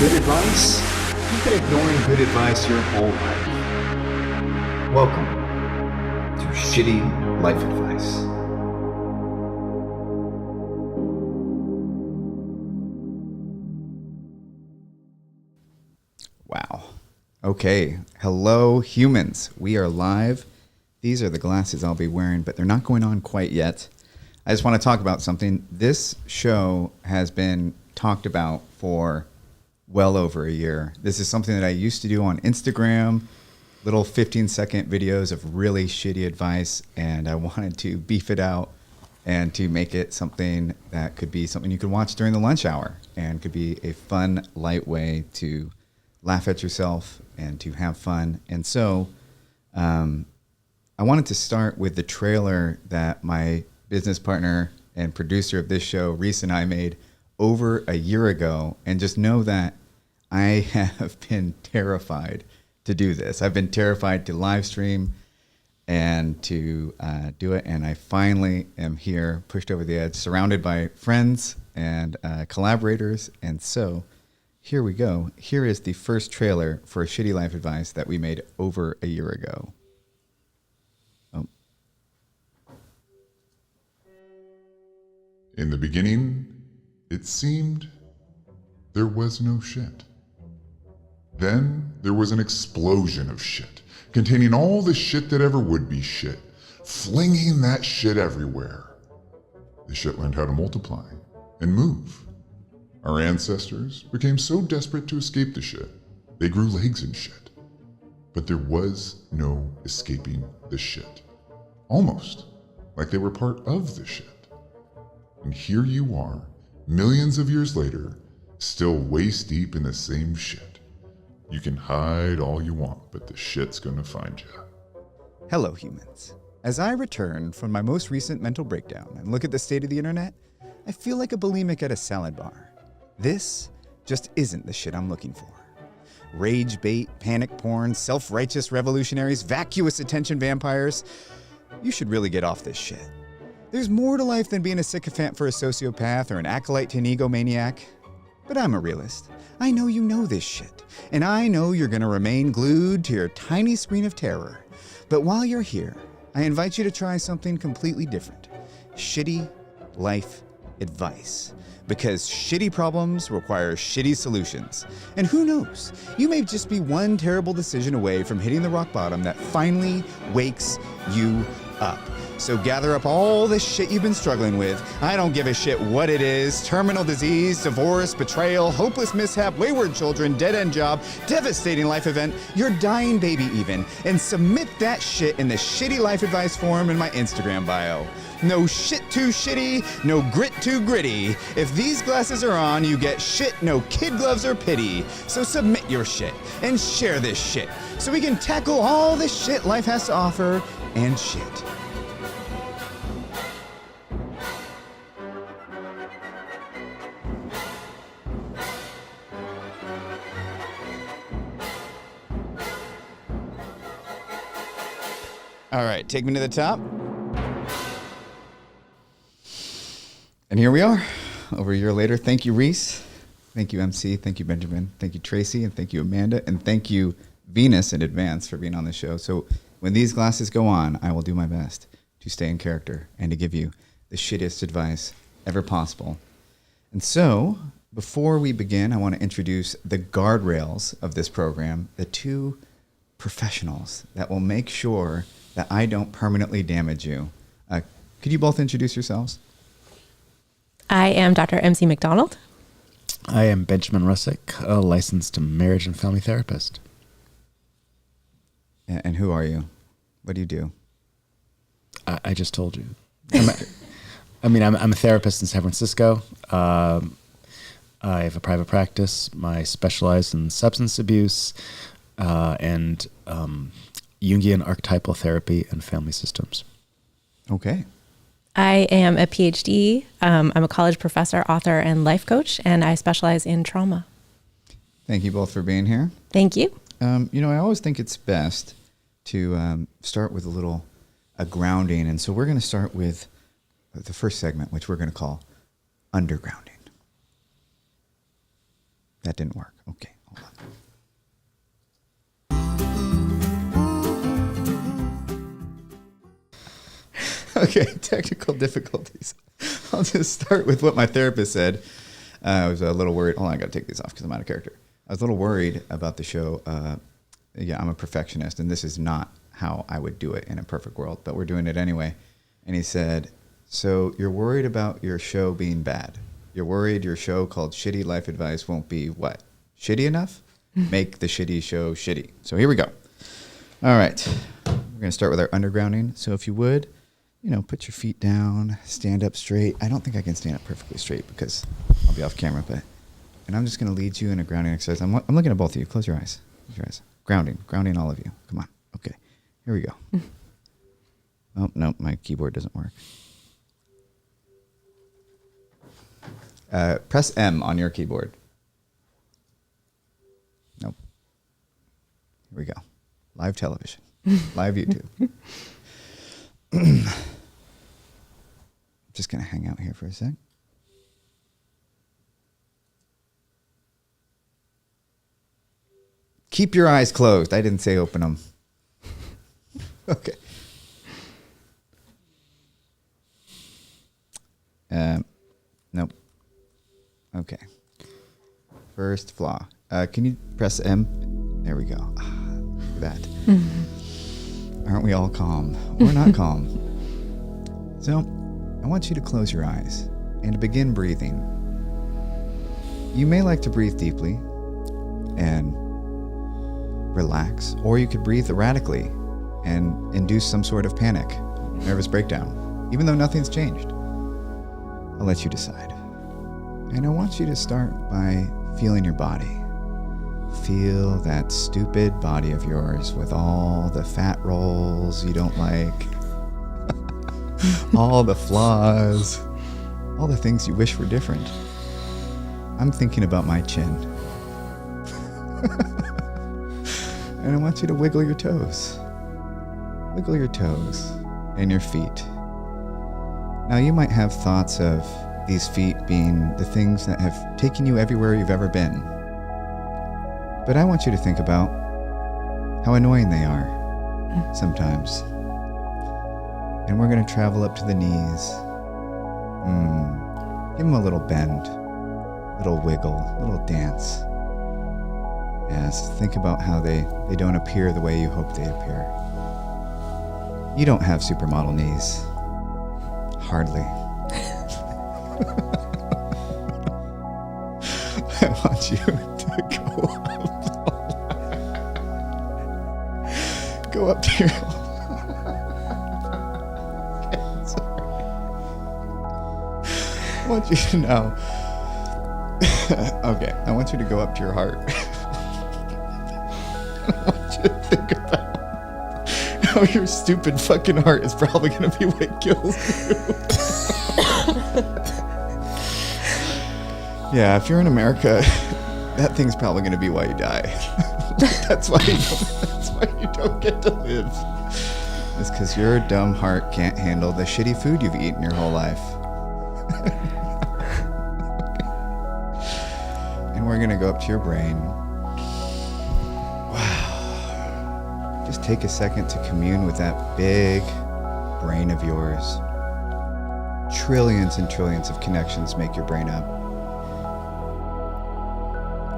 good advice? You've been ignoring good advice your whole life. Welcome to Shitty Life Advice. Wow. Okay. Hello, humans. We are live. These are the glasses I'll be wearing, but they're not going on quite yet. I just want to talk about something. This show has been talked about for well over a year. This is something that I used to do on Instagram, little 15-second videos of really shitty advice, and I wanted to beef it out and to make it something that could be something you could watch during the lunch hour and could be a fun, light way to laugh at yourself and to have fun. And so I wanted to start with the trailer that my business partner and producer of this show, Reese, and I made over a year ago, and just know that I have been terrified to do this. I've been terrified to live stream and to do it, and I finally am here, pushed over the edge, surrounded by friends and collaborators, and so here we go. Here is the first trailer for Shitty Life Advice that we made over a year ago. In the beginning, it seemed there was no shit. Then there was an explosion of shit, containing all the shit that ever would be shit, flinging that shit everywhere. The shit learned how to multiply and move. Our ancestors became so desperate to escape the shit, they grew legs and shit. But there was no escaping the shit. Almost like they were part of the shit. And here you are, millions of years later, still waist deep in the same shit. You can hide all you want, but the shit's gonna find you. Hello, humans. As I return from my most recent mental breakdown and look at the state of the internet, I feel like a bulimic at a salad bar. This just isn't the shit I'm looking for. Rage bait, panic porn, self-righteous revolutionaries, vacuous attention vampires. You should really get off this shit. There's more to life than being a sycophant for a sociopath or an acolyte to an egomaniac. But I'm a realist. I know you know this shit. And I know you're gonna remain glued to your tiny screen of terror. But while you're here, I invite you to try something completely different. Shitty life advice. Because shitty problems require shitty solutions. And who knows, you may just be one terrible decision away from hitting the rock bottom that finally wakes you up. So gather up all the shit you've been struggling with. I don't give a shit what it is. Terminal disease, divorce, betrayal, hopeless mishap, wayward children, dead-end job, devastating life event, your dying baby even. And submit that shit in the Shitty Life Advice forum in my Instagram bio. No shit too shitty, no grit too gritty. If these glasses are on, you get shit, no kid gloves or pity. So submit your shit and share this shit so we can tackle all the shit life has to offer and shit. All right, take me to the top. And here we are, over a year later. Thank you, Reese. Thank you, MC. Thank you, Benjamin. Thank you, Tracy. And thank you, Amanda. And thank you, Venus, in advance for being on the show. So when these glasses go on, I will do my best to stay in character and to give you the shittiest advice ever possible. And so, before we begin, I want to introduce the guardrails of this program, the two professionals that will make sure that I don't permanently damage you. Could you both introduce yourselves? I am Dr. MC McDonald. I am Benjamin Russick, a licensed marriage and family therapist. And who are you? What do you do? I just told you. I'm a therapist in San Francisco. I have a private practice. I specialize in substance abuse and Jungian archetypal therapy and family systems. Okay. I am a PhD. I'm a college professor, author, and life coach, and I specialize in trauma. Thank you both for being here. Thank you. I always think it's best to start with a grounding. And so we're going to start with the first segment, which we're going to call undergrounding. That didn't work. Okay, hold on. Okay, technical difficulties. I'll just start with what my therapist said. I was a little worried. Hold on, I got to take these off because I'm out of character. I was a little worried about the show. Yeah, I'm a perfectionist, and this is not how I would do it in a perfect world, but we're doing it anyway. And he said, so you're worried about your show being bad. You're worried your show called Shitty Life Advice won't be what? Shitty enough? Make the shitty show shitty. So here we go. All right. We're going to start with our undergrounding. So if you would, put your feet down, stand up straight. I don't think I can stand up perfectly straight because I'll be off camera, and I'm just going to lead you in a grounding exercise. I'm looking at both of you. Close your eyes. Close your eyes. Grounding all of you. Come on. Okay. Here we go. Oh, no, my keyboard doesn't work. Press M on your keyboard. Nope. Here we go. Live television. Live YouTube. Just going to hang out here for a sec. Keep your eyes closed. I didn't say open them. Okay. Nope. Okay. First flaw. Can you press M? There we go. Look at that. Mm-hmm. Aren't we all calm? We're not calm. So, I want you to close your eyes and to begin breathing. You may like to breathe deeply and relax, or you could breathe erratically and induce some sort of panic, nervous breakdown, even though nothing's changed. I'll let you decide. And I want you to start by feeling your body. Feel that stupid body of yours with all the fat rolls you don't like, all the flaws, all the things you wish were different. I'm thinking about my chin. And I want you to wiggle your toes. Wiggle your toes and your feet. Now you might have thoughts of these feet being the things that have taken you everywhere you've ever been. But I want you to think about how annoying they are sometimes. And we're going to travel up to the knees. Give them a little bend, little wiggle, little dance. Yes, think about how they don't appear the way you hope they appear. You don't have supermodel knees. Hardly. I want you to go up to your... Okay, sorry. I want you to know... Okay, I want you to go up to your heart. I want you to think about how your stupid fucking heart is probably going to be what kills you. Yeah, if you're in America, that thing's probably going to be why you die. That's why you don't get to live. It's because your dumb heart can't handle the shitty food you've eaten your whole life. And we're going to go up to your brain. Wow. Just take a second to commune with that big brain of yours. Trillions and trillions of connections make your brain up.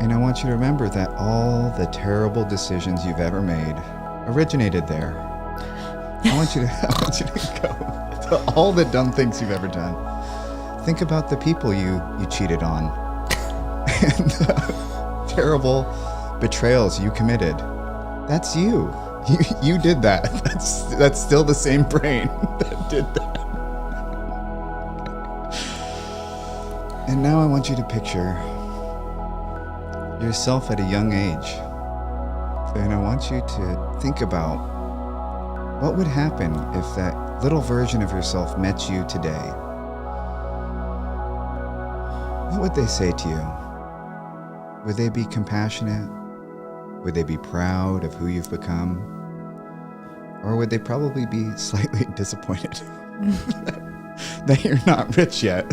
And I want you to remember that all the terrible decisions you've ever made originated there. I want you to go to all the dumb things you've ever done. Think about the people you cheated on and the terrible betrayals you committed. That's you. You did that. That's still the same brain that did that. And now I want you to picture yourself at a young age. And I want you to think about what would happen if that little version of yourself met you today. What would they say to you? Would they be compassionate? Would they be proud of who you've become? Or would they probably be slightly disappointed that you're not rich yet?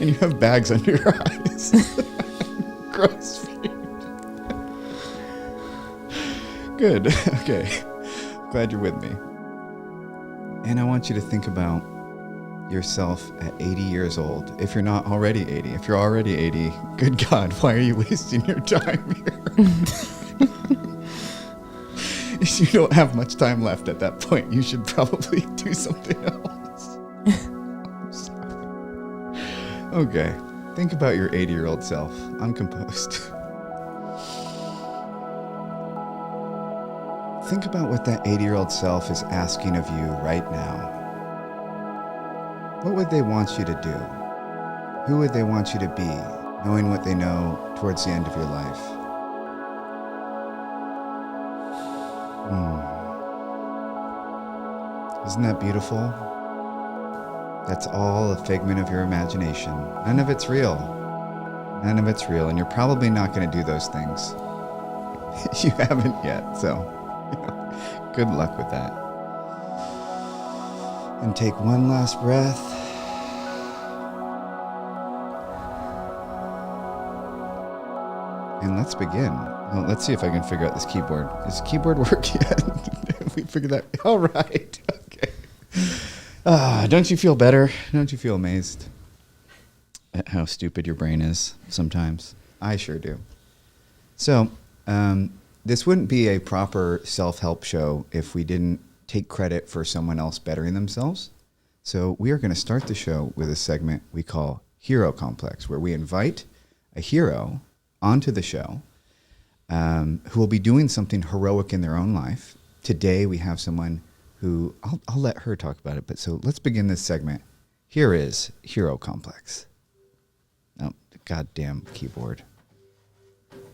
And you have bags under your eyes. Gross. Good. Okay. Glad you're with me. And I want you to think about yourself at 80 years old. If you're not already 80, if you're already 80, good God, why are you wasting your time here? If you don't have much time left at that point, you should probably do something else. I'm sorry. Okay. Think about your 80-year-old self. I'm composed. Think about what that 80-year-old self is asking of you right now. What would they want you to do? Who would they want you to be, knowing what they know towards the end of your life? Isn't that beautiful? That's all a figment of your imagination. None of it's real. None of it's real, and you're probably not going to do those things. You haven't yet, so good luck with that. And take one last breath. And let's begin. Well, let's see if I can figure out this keyboard. Does the keyboard work yet? We figured that. All right. Okay. Don't you feel better? Don't you feel amazed at how stupid your brain is sometimes? I sure do. So, this wouldn't be a proper self-help show if we didn't take credit for someone else bettering themselves. So we are going to start the show with a segment we call Hero Complex, where we invite a hero onto the show who will be doing something heroic in their own life. Today we have someone who, I'll let her talk about it, but so let's begin this segment. Here is Hero Complex. Oh, goddamn keyboard.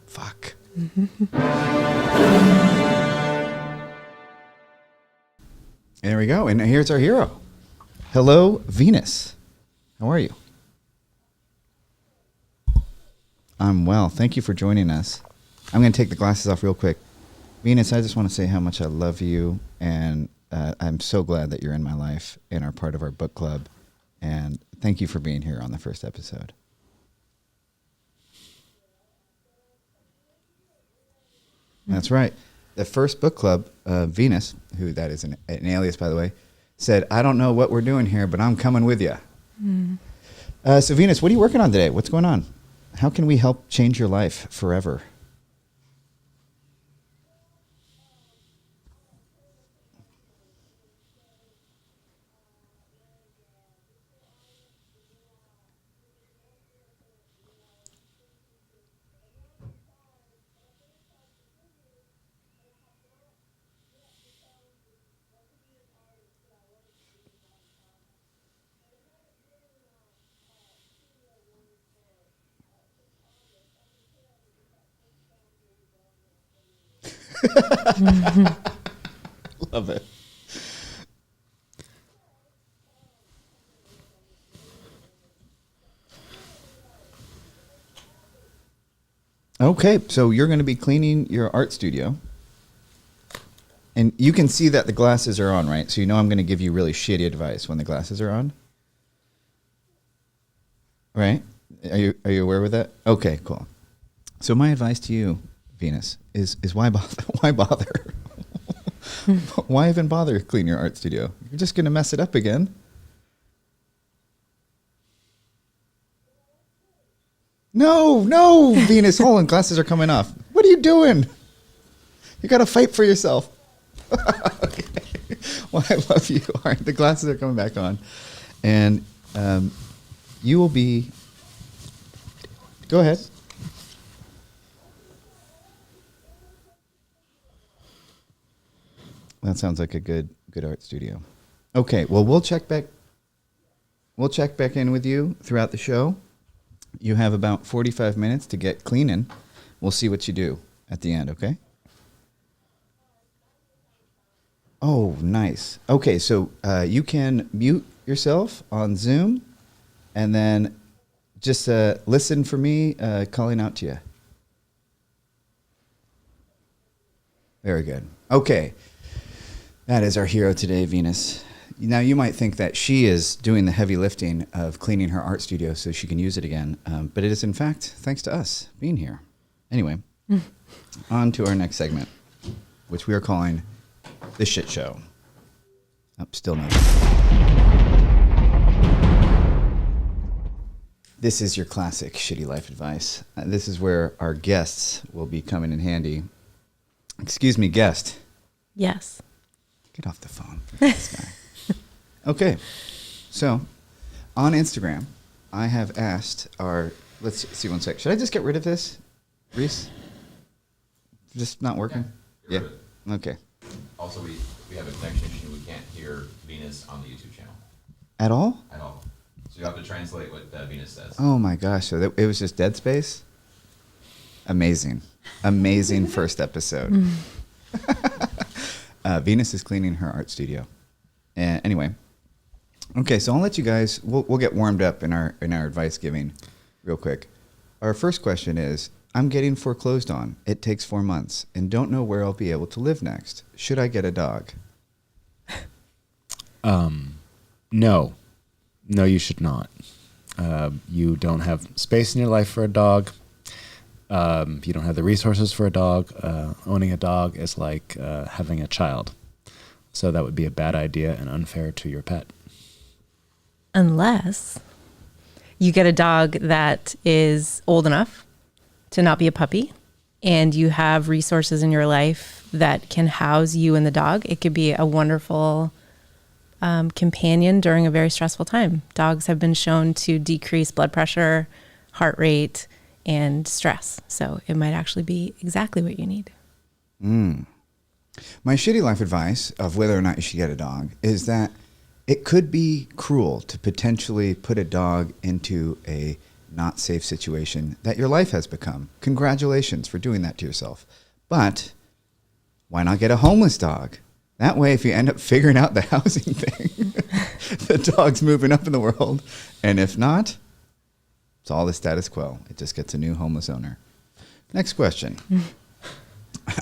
Fuck. There we go. And here's our hero. Hello, Venus. How are you? I'm well. Thank you for joining us. I'm going to take the glasses off real quick. Venus, I just want to say how much I love you, and I'm so glad that you're in my life and are part of our book club. And thank you for being here on the first episode. That's right. The first book club, Venus, who that is an alias, by the way, said, I don't know what we're doing here, but I'm coming with you. So Venus, what are you working on today? What's going on? How can we help change your life forever? Love it. Okay, so you're going to be cleaning your art studio. And you can see that the glasses are on, right? So you know I'm going to give you really shitty advice when the glasses are on. Right? Are you aware with that? Okay, cool. So my advice to you, Venus, is why bother? Why bother? Why even bother cleaning your art studio? You're just going to mess it up again. No, Venus, hold on, glasses are coming off. What are you doing? You got to fight for yourself. Okay. Well, I love you. All right, the glasses are coming back on. And you will be... Go ahead. That sounds like a good art studio. Okay, well, we'll check back in with you throughout the show. You have about 45 minutes to get cleaning. We'll see what you do at the end, okay? Oh, nice. Okay, so you can mute yourself on Zoom and then just listen for me calling out to you. Very good. Okay. That is our hero today, Venus. Now, you might think that she is doing the heavy lifting of cleaning her art studio so she can use it again, but it is, in fact, thanks to us being here. Anyway, on to our next segment, which we are calling The Shit Show. Oh, still no. This is your classic shitty life advice. This is where our guests will be coming in handy. Excuse me, guest. Yes. Get off the phone. This guy. Okay. So, on Instagram, I have asked our... Let's see one sec. Should I just get rid of this, Reese? Just not working? Yeah. Okay. Also, we have a connection issue. We can't hear Venus on the YouTube channel At all? at all. So you have to translate what Venus says. Oh my gosh. So it was just dead space? Amazing. Amazing first episode. Venus is cleaning her art studio. Anyway. Okay, so I'll let you guys, we'll get warmed up in our advice giving real quick. Our first question is, I'm getting foreclosed on. It takes 4 months and don't know where I'll be able to live next. Should I get a dog? No. No, you should not. You don't have space in your life for a dog. You don't have the resources for a dog. Owning a dog is like having a child. So that would be a bad idea and unfair to your pet. Unless you get a dog that is old enough to not be a puppy and you have resources in your life that can house you and the dog. It could be a wonderful companion during a very stressful time. Dogs have been shown to decrease blood pressure, heart rate, and stress. So it might actually be exactly what you need. My shitty life advice of whether or not you should get a dog is that it could be cruel to potentially put a dog into a not safe situation that your life has become. Congratulations for doing that to yourself. But why not get a homeless dog? That way, if you end up figuring out the housing thing, the dog's moving up in the world. And if not, it's all the status quo. It just gets a new homeless owner. Next question.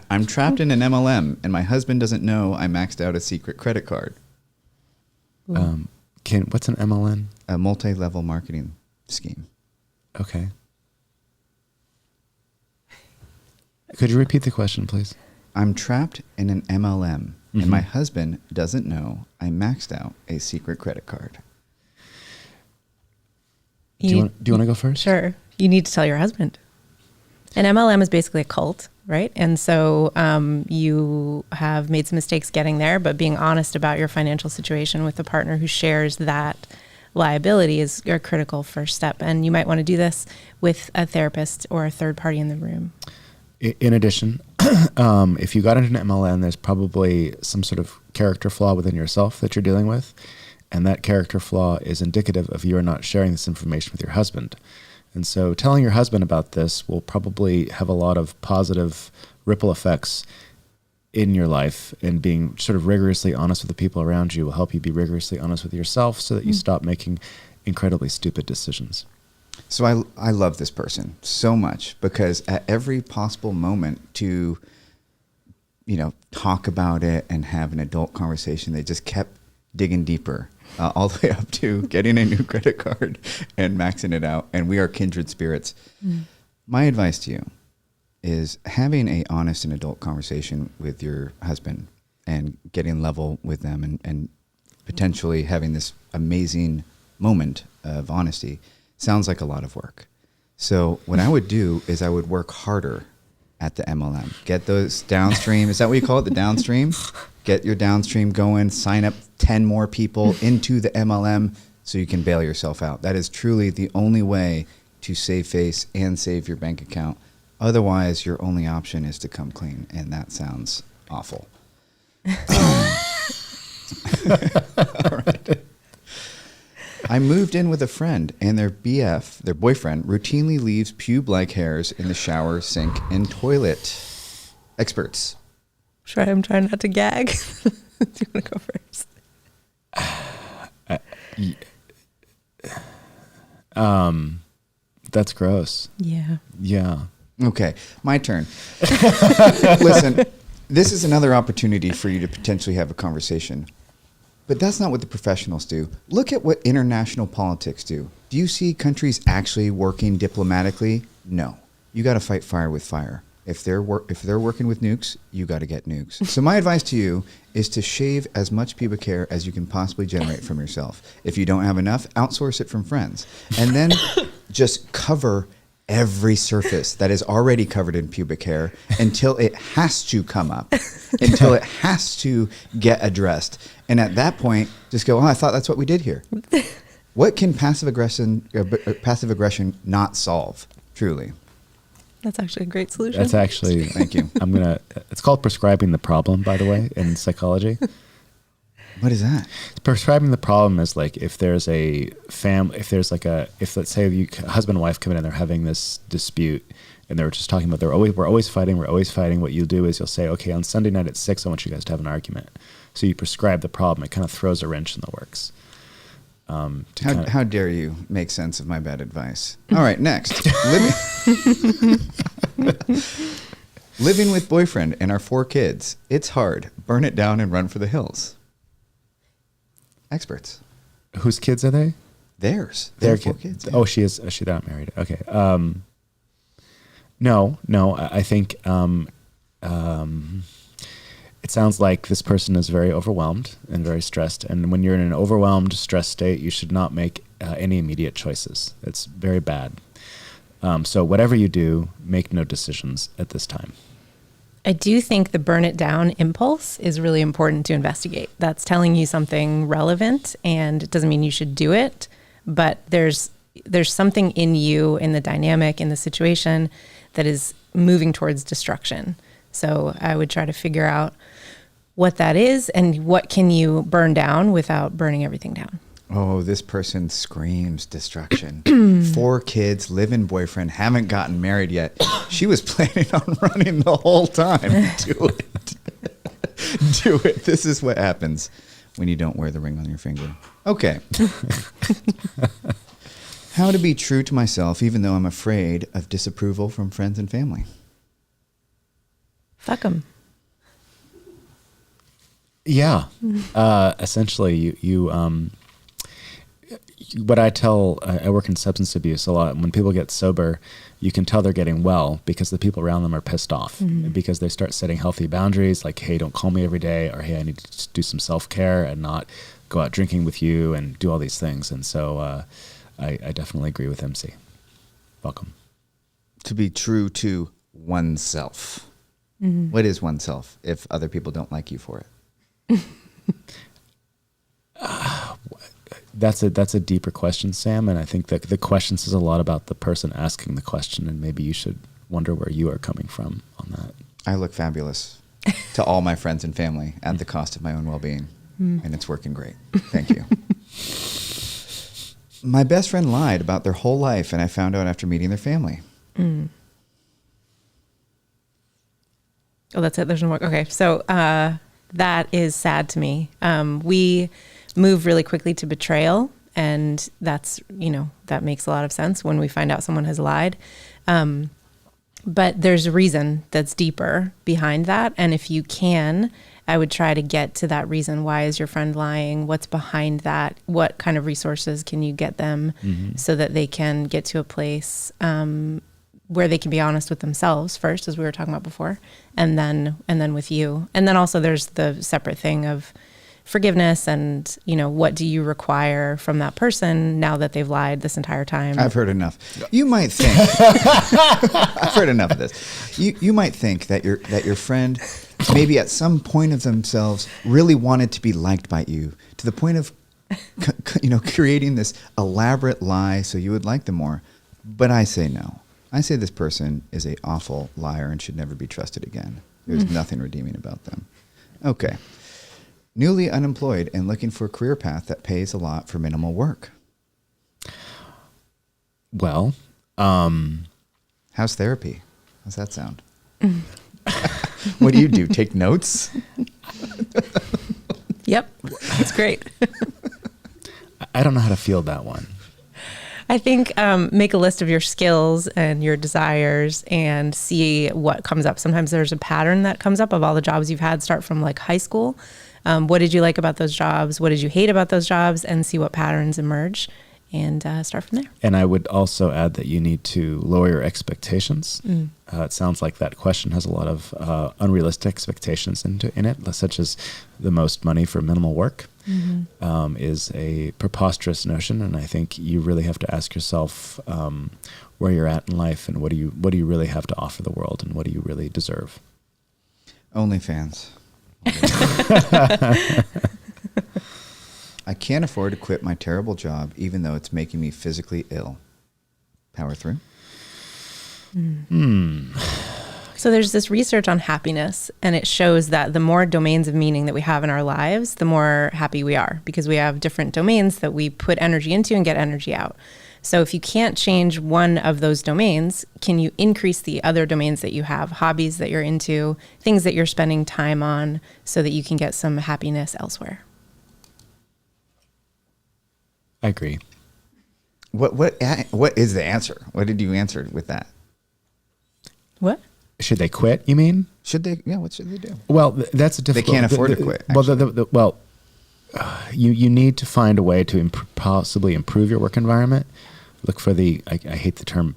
I'm trapped in an MLM and my husband doesn't know I maxed out a secret credit card. What's an MLN? A multi-level marketing scheme. Okay. Could you repeat the question, please? I'm trapped in an MLM and my husband doesn't know I maxed out a secret credit card. Do you want to go first? Sure. You need to tell your husband. An MLM is basically a cult, right? And so you have made some mistakes getting there, but being honest about your financial situation with a partner who shares that liability is a critical first step. And you might want to do this with a therapist or a third party in the room. In addition, if you got into an MLM, there's probably some sort of character flaw within yourself that you're dealing with. And that character flaw is indicative of you are not sharing this information with your husband. And so telling your husband about this will probably have a lot of positive ripple effects in your life, and being sort of rigorously honest with the people around you will help you be rigorously honest with yourself so that you stop making incredibly stupid decisions. So I love this person so much because at every possible moment to, talk about it and have an adult conversation, they just kept digging deeper. All the way up to getting a new credit card and maxing it out. And we are kindred spirits. My advice to you is having a honest and adult conversation with your husband and getting level with them and potentially having this amazing moment of honesty sounds like a lot of work. So what I would do is I would work harder at the MLM. Get those downstream. Is that what you call it? The downstream? Get your downstream going, sign up 10 more people into the MLM so you can bail yourself out. That is truly the only way to save face and save your bank account. Otherwise, your only option is to come clean, and that sounds awful. All right. I moved in with a friend, and their BF, their boyfriend, routinely leaves pube-like hairs in the shower, sink, and toilet. Experts. Sure, I'm trying not to gag. Do you want to go first? That's gross. Yeah. Yeah. Okay, my turn. Listen, this is another opportunity for you to potentially have a conversation. But that's not what the professionals do. Look at what international politics do. Do you see countries actually working diplomatically? No. You got to fight fire with fire. If they're working with nukes, you got to get nukes. So my advice to you is to shave as much pubic hair as you can possibly generate from yourself. If you don't have enough, outsource it from friends. And then just cover every surface that is already covered in pubic hair until it has to come up, until it has to get addressed. And at that point, just go, oh, I thought that's what we did here. What can passive aggression not solve, truly? That's actually a great solution. That's actually, Thank you. It's called prescribing the problem, by the way, in psychology. What is that? Prescribing the problem is like if there's a family, if let's say you husband and wife come in and they're having this dispute and they're just talking about we're always fighting. What you'll do is you'll say, okay, on Sunday night at 6, I want you guys to have an argument. So you prescribe the problem. It kind of throws a wrench in the works. How dare you make sense of my bad advice? All right, next. Living with boyfriend and our 4 kids. It's hard. Burn it down and run for the hills. Experts. Whose kids are they? Theirs. Their 4 kids. kids. Oh, she is. She's not married. Okay. No. I think it sounds like this person is very overwhelmed and very stressed. And when you're in an overwhelmed, stressed state, you should not make any immediate choices. It's very bad. So whatever you do, make no decisions at this time. I do think the burn it down impulse is really important to investigate. That's telling you something relevant, and it doesn't mean you should do it, but there's something in you, in the dynamic, in the situation that is moving towards destruction. So I would try to figure out what that is and what can you burn down without burning everything down. Oh, this person screams destruction. 4 kids, live-in boyfriend, haven't gotten married yet. She was planning on running the whole time. Do it. Do it. This is what happens when you don't wear the ring on your finger. Okay. How to be true to myself even though I'm afraid of disapproval from friends and family. Fuck them. Yeah. Essentially, what I tell, I work in substance abuse a lot. When people get sober, you can tell they're getting well because the people around them are pissed off because they start setting healthy boundaries like, hey, don't call me every day, or hey, I need to do some self-care and not go out drinking with you and do all these things. And so I definitely agree with MC. Welcome. To be true to oneself. What is oneself if other people don't like you for it? That's a deeper question, Sam, and I think that the question says a lot about the person asking the question, and maybe you should wonder where you are coming from on that. I look fabulous to all my friends and family at the cost of my own well-being, and it's working great. Thank you. My best friend lied about their whole life, and I found out after meeting their family. Oh, that's it. There's no more. Okay. So that is sad to me. We move really quickly to betrayal. And that's, that makes a lot of sense when we find out someone has lied. But there's a reason that's deeper behind that. And if you can, I would try to get to that reason. Why is your friend lying? What's behind that? What kind of resources can you get them so that they can get to a place where they can be honest with themselves first, as we were talking about before, and then with you. And then also there's the separate thing of forgiveness and, what do you require from that person now that they've lied this entire time? I've heard enough. You might think, I've heard enough of this. You might think that your friend maybe at some point of themselves really wanted to be liked by you to the point of, creating this elaborate lie so you would like them more. But I say no. I say this person is an awful liar and should never be trusted again. There's nothing redeeming about them. Okay. Newly unemployed and looking for a career path that pays a lot for minimal work. Well, how's therapy? How's that sound? What do? Take notes? Yep. It's great. I don't know how to field that one. I think make a list of your skills and your desires and see what comes up. Sometimes there's a pattern that comes up of all the jobs you've had start from like high school. What did you like about those jobs? What did you hate about those jobs? And see what patterns emerge and start from there. And I would also add that you need to lower your expectations. It sounds like that question has a lot of unrealistic expectations in it, such as the most money for minimal work is a preposterous notion. And I think you really have to ask yourself where you're at in life and what do you really have to offer the world and what do you really deserve? OnlyFans. I can't afford to quit my terrible job, even though it's making me physically ill. Power through. So there's this research on happiness, and it shows that the more domains of meaning that we have in our lives, the more happy we are, because we have different domains that we put energy into and get energy out. So if you can't change one of those domains, can you increase the other domains that you have, hobbies that you're into, things that you're spending time on, so that you can get some happiness elsewhere? I agree. What is the answer? What did you answer with that? What? Should they quit, you mean? Should they? Yeah, what should they do? Well, that's a difficult... They can't afford to quit. Well, you need to find a way to possibly improve your work environment. Look for I hate the term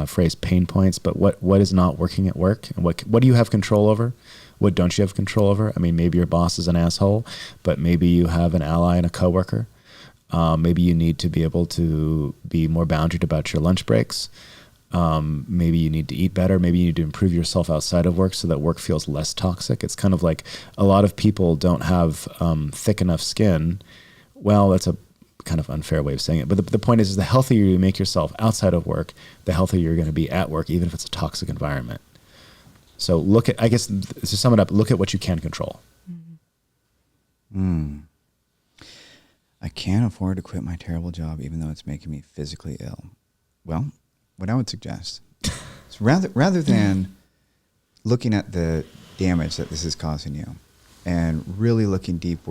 phrase pain points, but what is not working at work? And what do you have control over? What don't you have control over? I mean, maybe your boss is an asshole, but maybe you have an ally and a coworker. Maybe you need to be able to be more boundaried about your lunch breaks. Maybe you need to eat better. Maybe you need to improve yourself outside of work so that work feels less toxic. It's kind of like a lot of people don't have thick enough skin. Well, that's a kind of unfair way of saying it. But the point is the healthier you make yourself outside of work, the healthier you're going to be at work, even if it's a toxic environment. So I guess to sum it up, look at what you can control. I can't afford to quit my terrible job, even though it's making me physically ill. Well, what I would suggest is rather than looking at the damage that this is causing you and really looking deep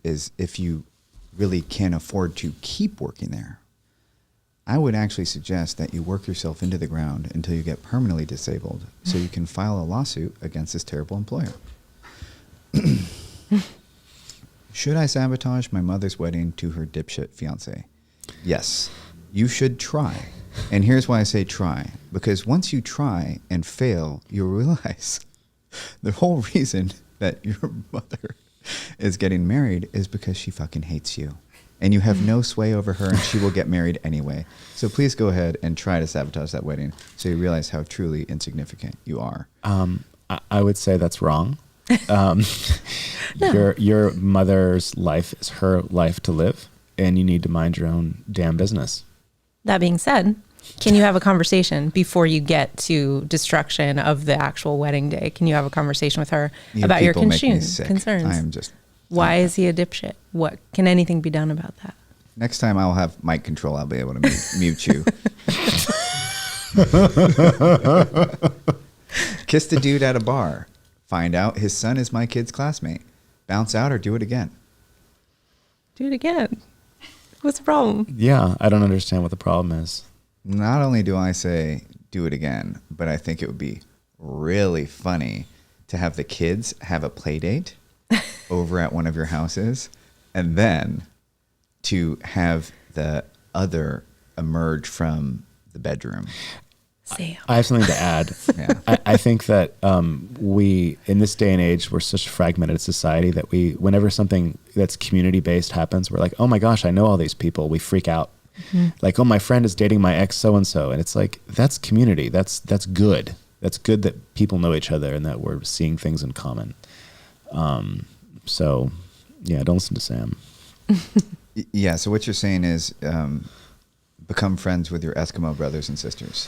is if you really can afford to keep working there, I would actually suggest that you work yourself into the ground until you get permanently disabled so you can file a lawsuit against this terrible employer. Should I sabotage my mother's wedding to her dipshit fiance? Yes, you should try. And here's why I say try. Because once you try and fail, you'll realize the whole reason that your mother is getting married is because she fucking hates you. And you have no sway over her, and she will get married anyway. So please go ahead and try to sabotage that wedding so you realize how truly insignificant you are. I would say that's wrong. No. Your mother's life is her life to live, and you need to mind your own damn business. That being said, can you have a conversation before you get to destruction of the actual wedding day? Can you have a conversation with her about your concerns? I am just... Why is he a dipshit? What can anything be done about that? Next time I'll have mic control. I'll be able to mute you. Kiss the dude at a bar. Find out his son is my kid's classmate. Bounce out or do it again. Do it again. What's the problem? Yeah, I don't understand what the problem is. Not only do I say do it again, but I think it would be really funny to have the kids have a play date over at one of your houses, and then to have the other emerge from the bedroom. Sam. I have something to add. Yeah. I think that we, in this day and age, we're such a fragmented society that whenever something that's community-based happens, we're like, oh my gosh, I know all these people. We freak out. Mm-hmm. Like, oh, my friend is dating my ex so-and-so. And it's like, that's community. That's good. That's good that people know each other and that we're seeing things in common. So, yeah, don't listen to Sam. Yeah, so what you're saying is become friends with your Eskimo brothers and sisters.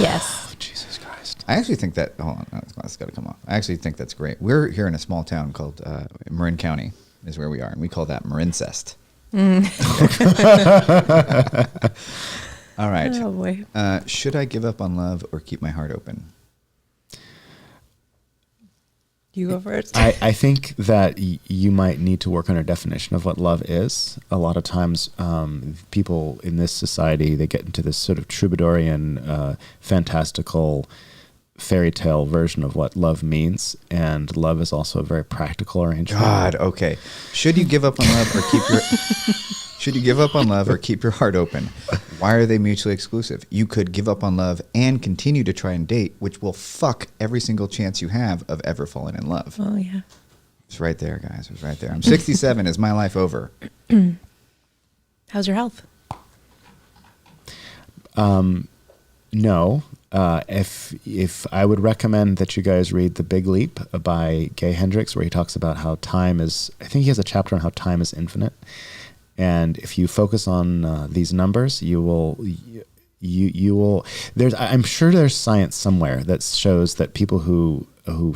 Yes. Oh, Jesus Christ. I actually think that, hold on, that's got to come off. I actually think that's great. We're here in a small town called Marin County is where we are, and we call that Marincest. All right. Oh, boy. Should I give up on love or keep my heart open? You go first. I think that you might need to work on a definition of what love is. A lot of times people in this society, they get into this sort of troubadourian, fantastical fairy tale version of what love means, and love is also a very practical arrangement. God, okay. Should you give up on love or keep your Should you give up on love or keep your heart open? Why are they mutually exclusive? You could give up on love and continue to try and date, which will fuck every single chance you have of ever falling in love. Oh, yeah. It's right there, guys. It's right there. I'm 67. Is my life over? How's your health? No. If I would recommend that you guys read The Big Leap by Gay Hendricks, where he talks about how time is, I think he has a chapter on how time is infinite. And if you focus on these numbers, you will, I'm sure there's science somewhere that shows that people who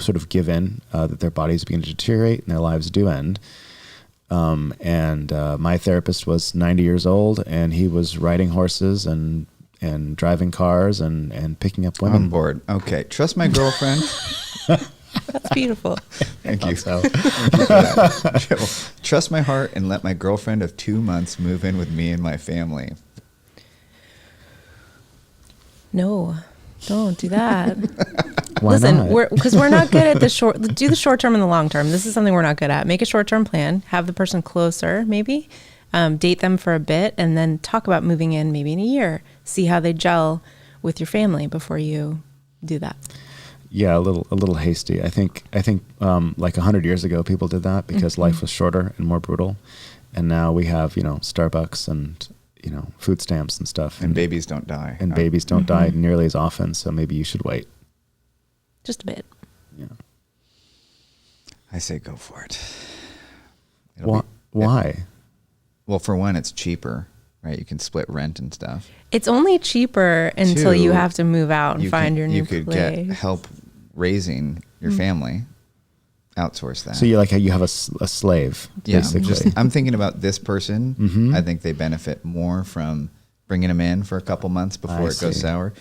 sort of give in, that their bodies begin to deteriorate and their lives do end. My therapist was 90 years old, and he was riding horses and driving cars and picking up women. On board. Okay. Trust my girlfriend. That's beautiful. Thank you. So. Thank you for that. Trust my heart and let my girlfriend of 2 months move in with me and my family. No, don't do that. Why Listen, not? because we're not good at the short. Do the short term and the long term. This is something we're not good at. Make a short term plan. Have the person closer, maybe. Date them for a bit, and then talk about moving in maybe in a year. See how they gel with your family before you do that. Yeah, a little hasty. I think like 100 years ago, people did that because life was shorter and more brutal, and now we have Starbucks and food stamps and stuff, And babies don't die. and babies don't die nearly as often. So maybe you should wait. Just a bit. Yeah. I say go for it. Why? Well, for one, it's cheaper, right? You can split rent and stuff. It's only cheaper until you 2, have to move out and find your new place. You could get help raising your family. Outsource that. So you have a slave, Yeah, basically. I'm thinking about this person. I think they benefit more from bringing them in for a couple months before it goes see. sour.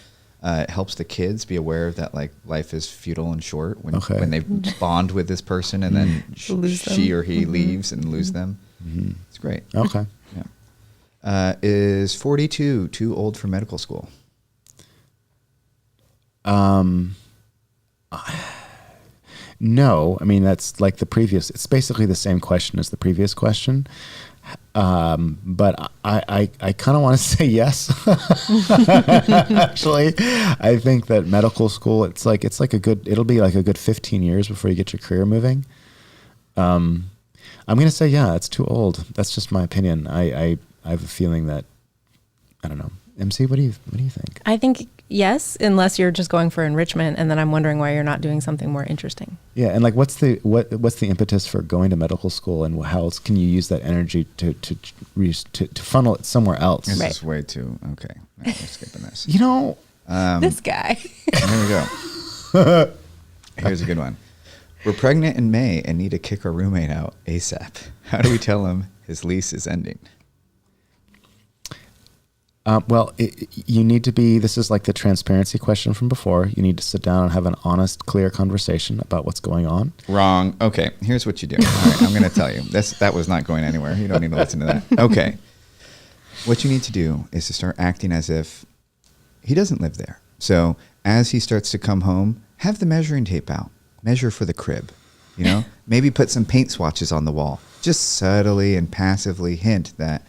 It helps the kids be aware that like life is futile and short when they bond with this person and then she or he leaves and lose them. It's great. Okay. Yeah. Is 42 too old for medical school? No, I mean, that's like it's basically the same question as the previous question. But I kind of want to say yes. Actually, I think that medical school, it'll be like a good 15 years before you get your career moving. I'm going to say, yeah, it's too old. That's just my opinion. I have a feeling that, I don't know. MC, what do you think? I think yes, unless you're just going for enrichment, and then I'm wondering why you're not doing something more interesting. Yeah, and like, what's the impetus for going to medical school, and how else can you use that energy to funnel it somewhere else? This is way too okay. No, we're skipping this. This guy. Here we go. Here's a good one. We're pregnant in May and need to kick our roommate out ASAP. How do we tell him his lease is ending? You need to be, this is like the transparency question from before. You need to sit down and have an honest, clear conversation about what's going on. Wrong. Okay, here's what you do. All right, I'm going to tell you. That was not going anywhere. You don't need to listen to that. Okay. What you need to do is to start acting as if he doesn't live there. So as he starts to come home, have the measuring tape out. Measure for the crib. Maybe put some paint swatches on the wall. Just subtly and passively hint that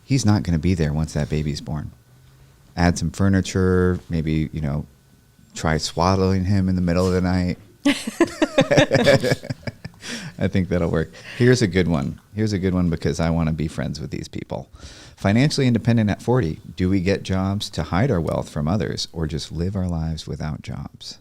he's not going to be there once that baby's born. Add some furniture, maybe, try swaddling him in the middle of the night. I think that'll work. Here's a good one because I want to be friends with these people. Financially independent at 40. Do we get jobs to hide our wealth from others or just live our lives without jobs?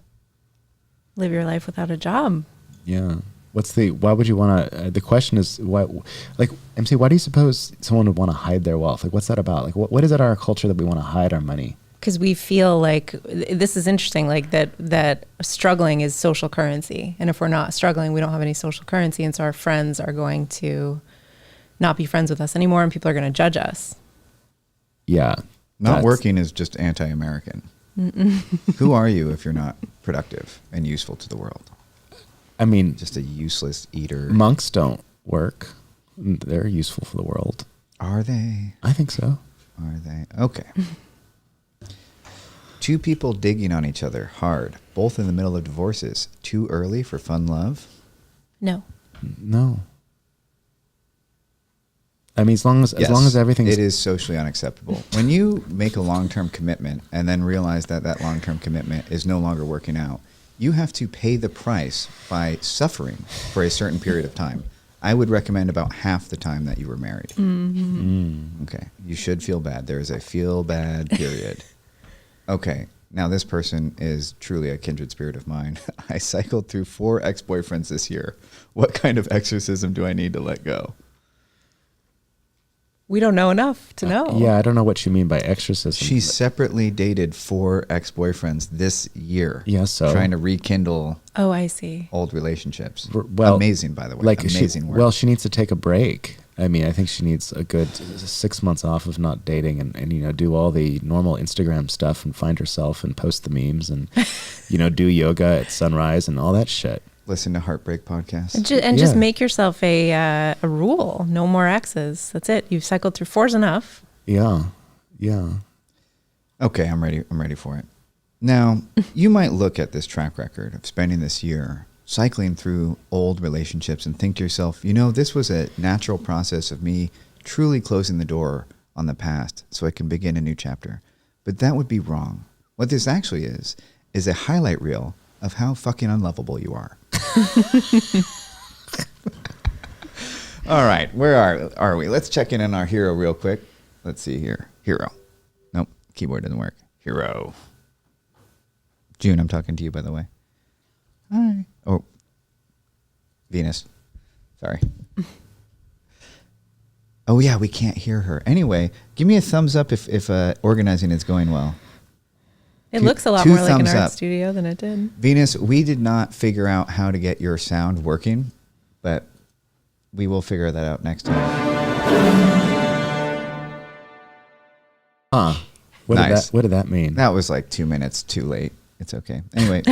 Live your life without a job. Yeah. Why would you want to, the question is, MC, why do you suppose someone would want to hide their wealth? Like, what's that about? Like, what is it in our culture that we want to hide our money? Because we feel like, this is interesting, like that struggling is social currency. And if we're not struggling, we don't have any social currency. And so our friends are going to not be friends with us anymore and people are going to judge us. Yeah. Not working is just anti-American. Who are you if you're not productive and useful to the world? I mean, just a useless eater. Monks don't work. They're useful for the world. Are they? I think so. Are they? Okay. Two people digging on each other hard, both in the middle of divorces. Too early for fun love? No. No. I mean, as long as everything's... It is socially unacceptable. When you make a long-term commitment and then realize that that long-term commitment is no longer working out, you have to pay the price by suffering for a certain period of time. I would recommend about half the time that you were married. Mm-hmm. Okay. You should feel bad. There is a feel bad period. Okay. Now this person is truly a kindred spirit of mine. I cycled through 4 ex-boyfriends this year. What kind of exorcism do I need to let go? We don't know enough to know. Yeah, I don't know what you mean by exorcism. She separately dated 4 ex-boyfriends this year. Yeah, so trying to rekindle Oh, I see. old relationships. Well, amazing, by the way. like Amazing work. Well, she needs to take a break. I mean, I think she needs a good 6 months off of not dating and do all the normal Instagram stuff and find herself and post the memes and do yoga at sunrise and all that shit. Listen to Heartbreak Podcast. And just make yourself a rule. No more exes. That's it. You've cycled through 4's enough. Yeah. Okay, I'm ready. I'm ready for it. Now, you might look at this track record of spending this year cycling through old relationships and think to yourself, this was a natural process of me truly closing the door on the past so I can begin a new chapter. But that would be wrong. What this actually is a highlight reel of how fucking unlovable you are. All right, where are we? Let's check in on our hero real quick. Let's see here. Hero. Nope, keyboard doesn't work. Hero. June, I'm talking to you, by the way. Hi. Oh, Venus. Sorry. Oh, yeah, we can't hear her. Anyway, give me a thumbs up if organizing is going well. It looks a lot more like an art studio than it did. Venus, we did not figure out how to get your sound working, but we will figure that out next time. Huh. Nice. What did that mean? That was like 2 minutes too late. It's okay. Anyway.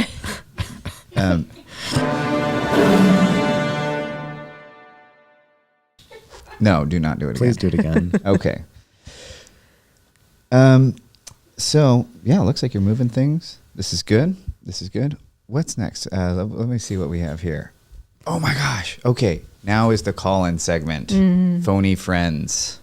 No, do not do it again. Please do it again. Okay. So, yeah, it looks like you're moving things. This is good. What's next? Let me see what we have here. Oh, my gosh. Okay. Now is the call-in segment. Phony friends.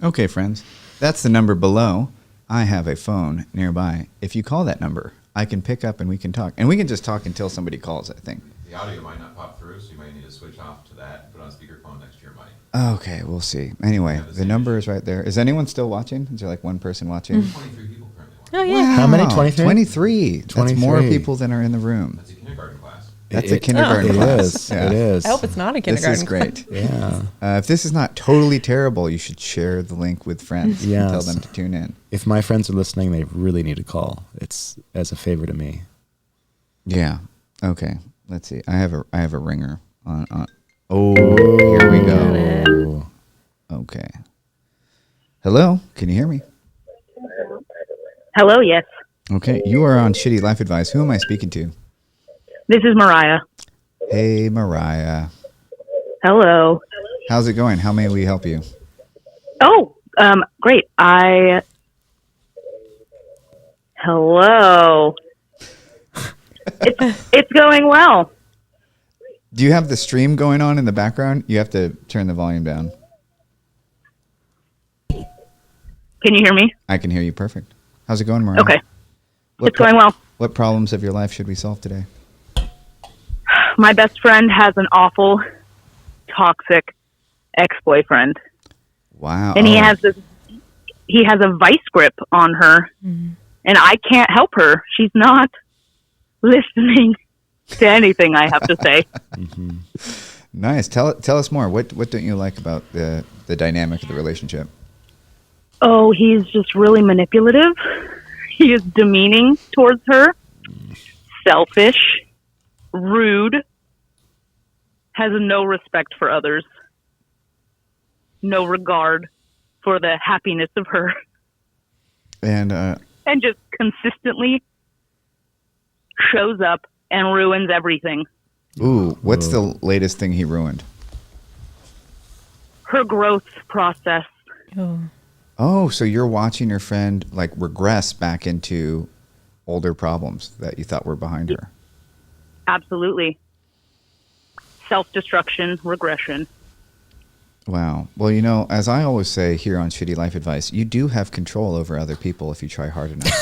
Okay, friends. That's the number below. I have a phone nearby. If you call that number, I can pick up and we can talk. And we can just talk until somebody calls, I think. The audio might not pop through, so you might need to switch off to that and put on speakerphone next to your mic. Okay, we'll see. Anyway, the number is right there. Is anyone still watching? Is there like one person watching? 23 people currently watching. Oh, yeah. How many? 23? 23. That's more people than are in the room. That's a kindergarten class. That's a kindergarten class. It is. I hope it's not a kindergarten This is great. Yeah. If this is not totally terrible, you should share the link with friends and tell Yes. them to tune in. If my friends are listening, they really need to call. It's as a favor to me. Yeah. Okay. Let's see. I have a ringer on. Oh, here we go. Okay. Hello. Can you hear me? Hello, yes. Okay. You are on Shitty Life Advice. Who am I speaking to? This is Mariah. Hey, Mariah. Hello. How's it going? How may we help you? Oh, great. Hello. It's going well. Do you have the stream going on in the background? You have to turn the volume down. Can you hear me? I can hear you perfect. How's it going, Mariah? Okay. What It's going well. What problems of your life should we solve today? My best friend has an awful, toxic ex-boyfriend. Wow. And he has a vice grip on her. And I can't help her. She's not listening to anything I have to say. Nice. Tell us more. What don't you like about the dynamic of the relationship? Oh, he's just really manipulative. He is demeaning towards her, selfish, rude, has no respect for others, no regard for the happiness of her, And just consistently shows up and ruins everything. ooh, what's the latest thing he ruined? Her growth process Oh, so you're watching your friend like regress back into older problems that you thought were behind her. Absolutely. Self-destruction, regression. Wow. Well, you know, as I always say here on Shitty Life Advice, you do have control over other people if you try hard enough.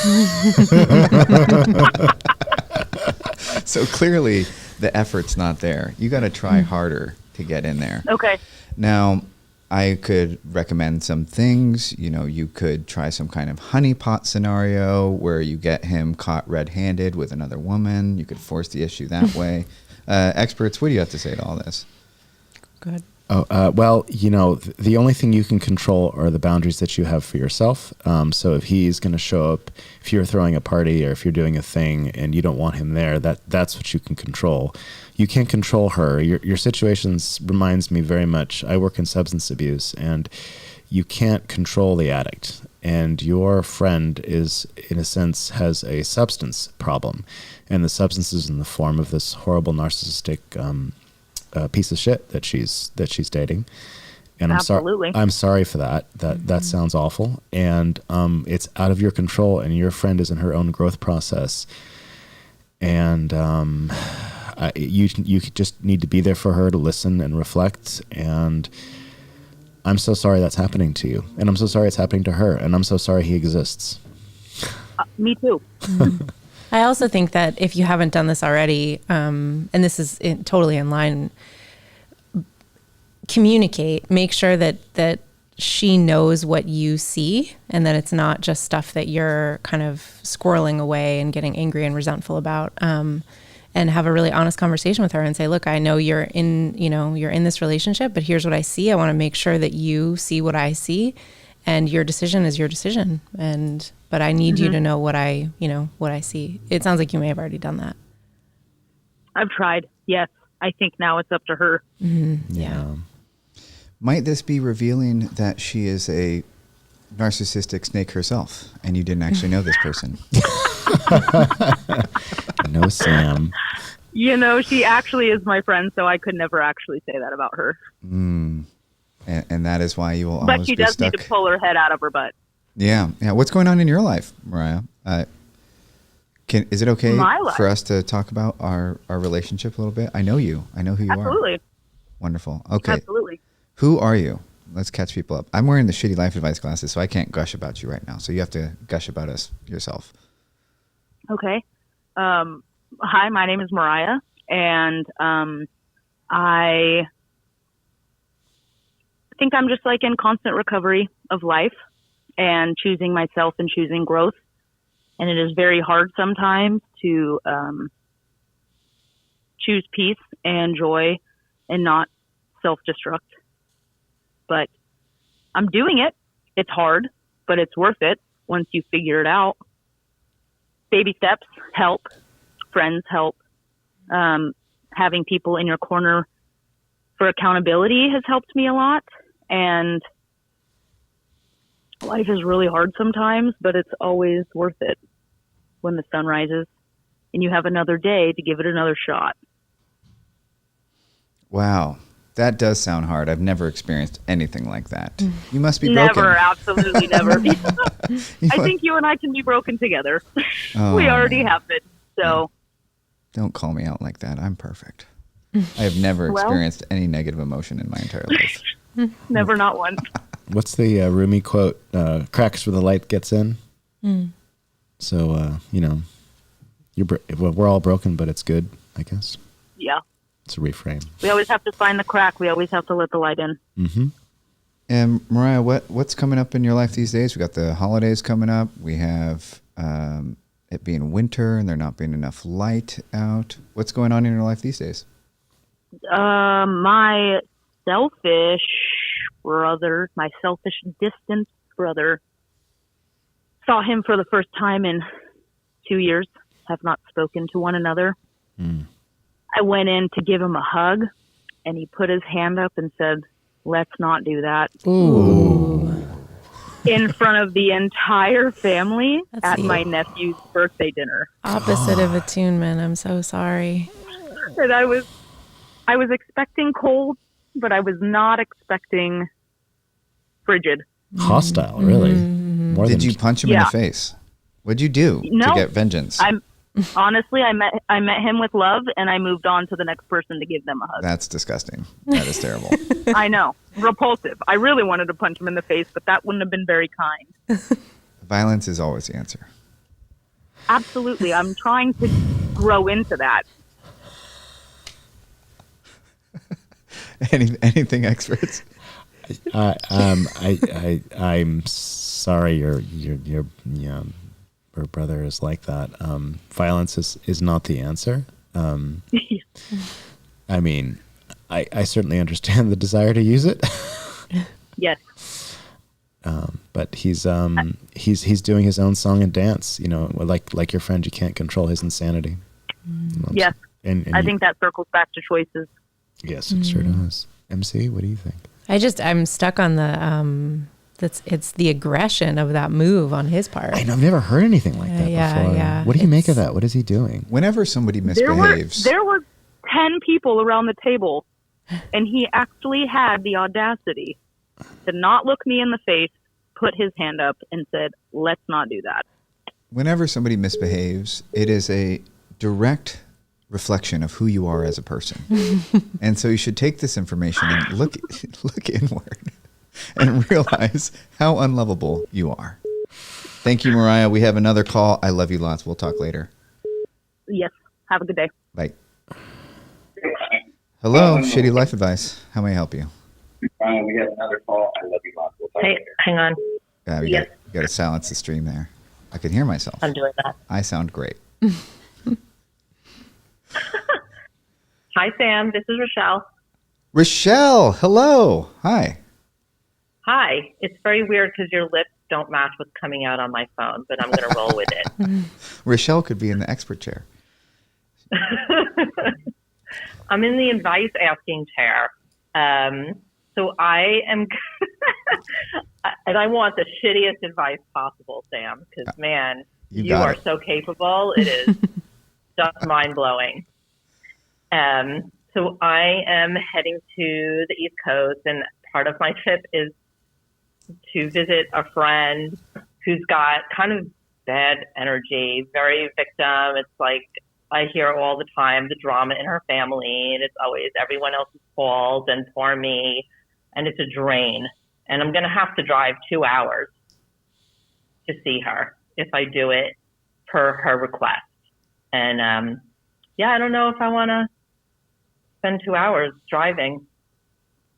So clearly the effort's not there. You got to try harder to get in there. Okay. Now, I could recommend some things. You know, you could try some kind of honeypot scenario where you get him caught red-handed with another woman. You could force the issue that way. Experts, what do you have to say to all this? Good. Well, you know, the only thing you can control are the boundaries that you have for yourself. So if he's going to show up, if you're throwing a party or if you're doing a thing and you don't want him there, that's what you can control. You can't control her. Your situations reminds me very much. I work in substance abuse, and you can't control the addict. And your friend is, in a sense, has a substance problem, and the substance is in the form of this horrible narcissistic piece of shit that she's dating, and Absolutely. I'm sorry for that. That sounds awful, and it's out of your control. And your friend is in her own growth process, and you just need to be there for her to listen and reflect. And I'm so sorry that's happening to you, and I'm so sorry it's happening to her, and I'm so sorry he exists. Me too. I also think that if you haven't done this already, and this is totally in line, communicate, make sure that she knows what you see and that it's not just stuff that you're kind of squirreling away and getting angry and resentful about, and have a really honest conversation with her and say, look, I know you're in this relationship, but here's what I see. I want to make sure that you see what I see, and your decision is your decision. But I need you to know what I see. It sounds like you may have already done that. I've tried. Yes. I think now it's up to her. Yeah. Might this be revealing that she is a narcissistic snake herself, and you didn't actually know this person? No, Sam. You know, she actually is my friend, so I could never actually say that about her. And that is why you will But always she be does stuck. need to pull her head out of her butt. Yeah. What's going on in your life, Mariah? Is it okay My life? for us to talk about our relationship a little bit? I know you. I know who you are. Absolutely. Wonderful. Okay. Absolutely. Who are you? Let's catch people up. I'm wearing the Shitty Life Advice glasses, so I can't gush about you right now. So you have to gush about us yourself. Okay. Hi, my name is Mariah, and I think I'm just like in constant recovery of life and choosing myself and choosing growth. And it is very hard sometimes to choose peace and joy and not self-destruct. But I'm doing it. It's hard, but it's worth it once you figure it out. Baby steps help. Friends help. Having people in your corner for accountability has helped me a lot. And life is really hard sometimes, but it's always worth it when the sun rises and you have another day to give it another shot. Wow. That does sound hard. I've never experienced anything like that. You must be broken. Never, absolutely never. I think you and I can be broken together. Oh, we already have been. So don't call me out like that. I'm perfect. I have never experienced any negative emotion in my entire life. never, not once. What's the Rumi quote? Cracks where the light gets in. So, we're all broken, but it's good, I guess. Yeah. It's a reframe. We always have to find the crack. We always have to let the light in. Mm-hmm. And Mariah, what's coming up in your life these days? We got the holidays coming up. We have it being winter and there not being enough light out. What's going on in your life these days? My selfish distant brother, saw him for the first time in 2 years, have not spoken to one another. I went in to give him a hug, and he put his hand up and said, "Let's not do that." Ooh. In front of the entire family at my nephew's birthday dinner. Opposite of attunement. I'm so sorry. And I was expecting cold, but I was not expecting frigid. Hostile, really. More Did than you punch him in Yeah. the face? What'd you do to No. get vengeance? Honestly, I met him with love, and I moved on to the next person to give them a hug. That's disgusting. That is terrible. I know, repulsive. I really wanted to punch him in the face, but that wouldn't have been very kind. Violence is always the answer. Absolutely, I'm trying to grow into that. Anything experts? I'm sorry your brother is like that. Violence is not the answer. I mean, I certainly understand the desire to use it. Yes. But he's doing his own song and dance. You know, like your friend, you can't control his insanity. Yes. And I think that circles back to choices. yes, it sure does. MC, what do you think? I'm stuck on the it's the aggression of that move on his part. I know, I've never heard anything like that before. Yeah. What do you make of that? What is he doing? Whenever somebody misbehaves, There were 10 people around the table, and he actually had the audacity to not look me in the face, put his hand up, and said, "Let's not do that." whenever somebody misbehaves, it is a direct reflection of who you are as a person. And so you should take this information and look inward and realize how unlovable you are. Thank you, Mariah. We have another call. I love you lots. We'll talk later. Yes. Have a good day. Bye. Hello, Shitty Life Advice. How may I help you? We have another call. I love you, lots. We'll talk Hey, later. hang on. We Yes. got to silence the stream there. I can hear myself. I'm doing that. I sound great. Hi, Sam. This is Rochelle. Rochelle, hello. Hi. Hi. It's very weird because your lips don't match what's coming out on my phone, but I'm going to roll with it. Rochelle could be in the expert chair. I'm in the advice asking chair. So I am, and I want the shittiest advice possible, Sam, because man, you got are it. so capable. It is just mind blowing. So I am heading to the East Coast, and part of my trip is to visit a friend who's got kind of bad energy, very victim. It's like I hear all the time the drama in her family, and it's always everyone else's fault and poor me, and it's a drain. And I'm going to have to drive 2 hours to see her if I do it per her request. And I don't know if I want to spend 2 hours driving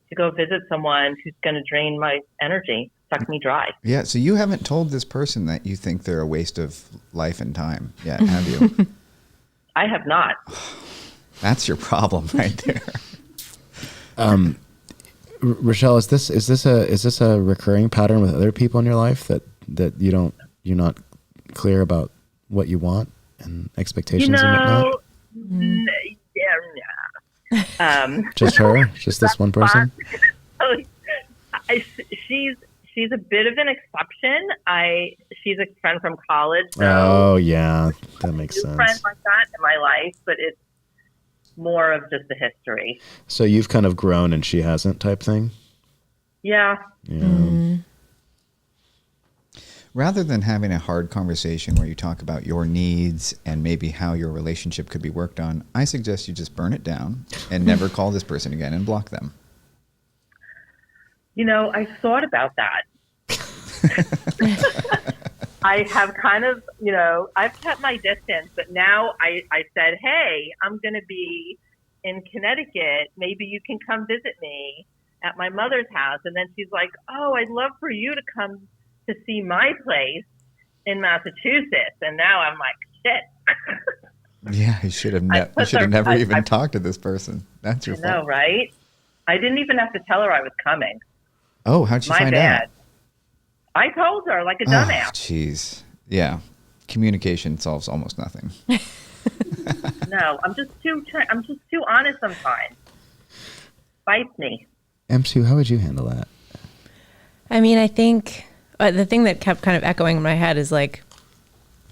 to go visit someone who's going to drain my energy, suck me dry. Yeah, so you haven't told this person that you think they're a waste of life and time yet, have you? I have not. That's your problem right there. Rochelle, is this a recurring pattern with other people in your life that you're not clear about what you want and expectations and whatnot? Just her? Just this one person? She's a bit of an exception. She's a friend from college. So Oh yeah, that makes friends sense. like that in my life, but it's more of just the history. So you've kind of grown and she hasn't, type thing. Yeah. Yeah. Rather than having a hard conversation where you talk about your needs and maybe how your relationship could be worked on, I suggest you just burn it down and never call this person again and block them. I thought about that. I have kind of, I've kept my distance, but now I said, hey, I'm going to be in Connecticut. Maybe you can come visit me at my mother's house. And then she's like, oh, I'd love for you to come to see my place in Massachusetts. And now I'm like, shit. Yeah, you should have never even talked to this person. That's your I fault. know, right? I didn't even have to tell her I was coming. Oh, how'd she My find bad. out? I told her like a Oh, dumbass. jeez. Yeah. Communication solves almost nothing. No, I'm just too honest sometimes. Bites me. M2, how would you handle that? I mean, I think the thing that kept kind of echoing in my head is like,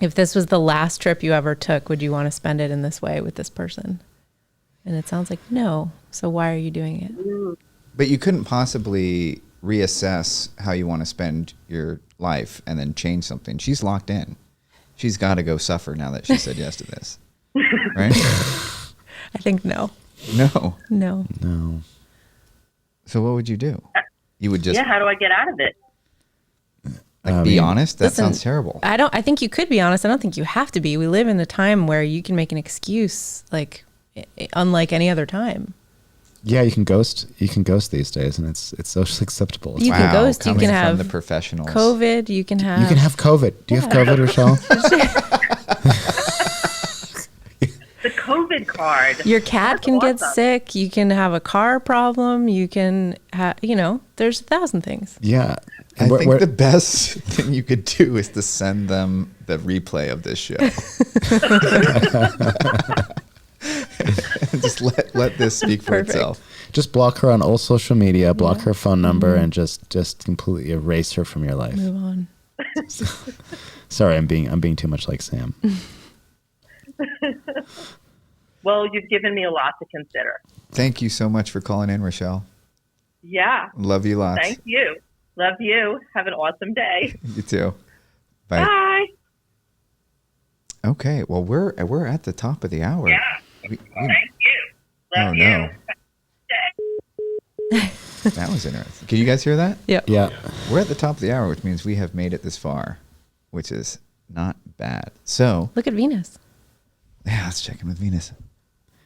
if this was the last trip you ever took, would you want to spend it in this way with this person? And it sounds like no. So why are you doing it? But you couldn't possibly reassess how you want to spend your life and then change something. She's locked in. She's got to go suffer now that she said yes to this. Right? I think no. No. No. No. So what would you do? You would just How do I get out of it? be honest? That Listen, sounds terrible. I think you could be honest. I don't think you have to be. We live in a time where you can make an excuse unlike any other time. Yeah, you can ghost. You can ghost these days, and it's socially acceptable. You can ghost. You coming can from have the professionals. COVID. You can have. You can have COVID. Do you have COVID, Rochelle? The COVID card. Your cat That's can get awesome. sick. You can have a car problem. You can have, there's 1,000 things. Yeah. I think the best thing you could do is to send them the replay of this show. And just let this speak for Perfect. itself. Just block her on all social media, block her phone number, and just completely erase her from your life. Move on. Sorry, I'm being too much like Sam. Well, you've given me a lot to consider. Thank you so much for calling in, Rochelle. Yeah. Love you lots. Thank you. Love you. Have an awesome day. You too. Bye. Bye. Okay, well we're at the top of the hour. Yeah. We- Thank you. Love oh you. no. That was interesting. Can you guys hear that? Yep. Yeah. We're at the top of the hour, which means we have made it this far, which is not bad. So, Look at Venus. yeah, let's check in with Venus.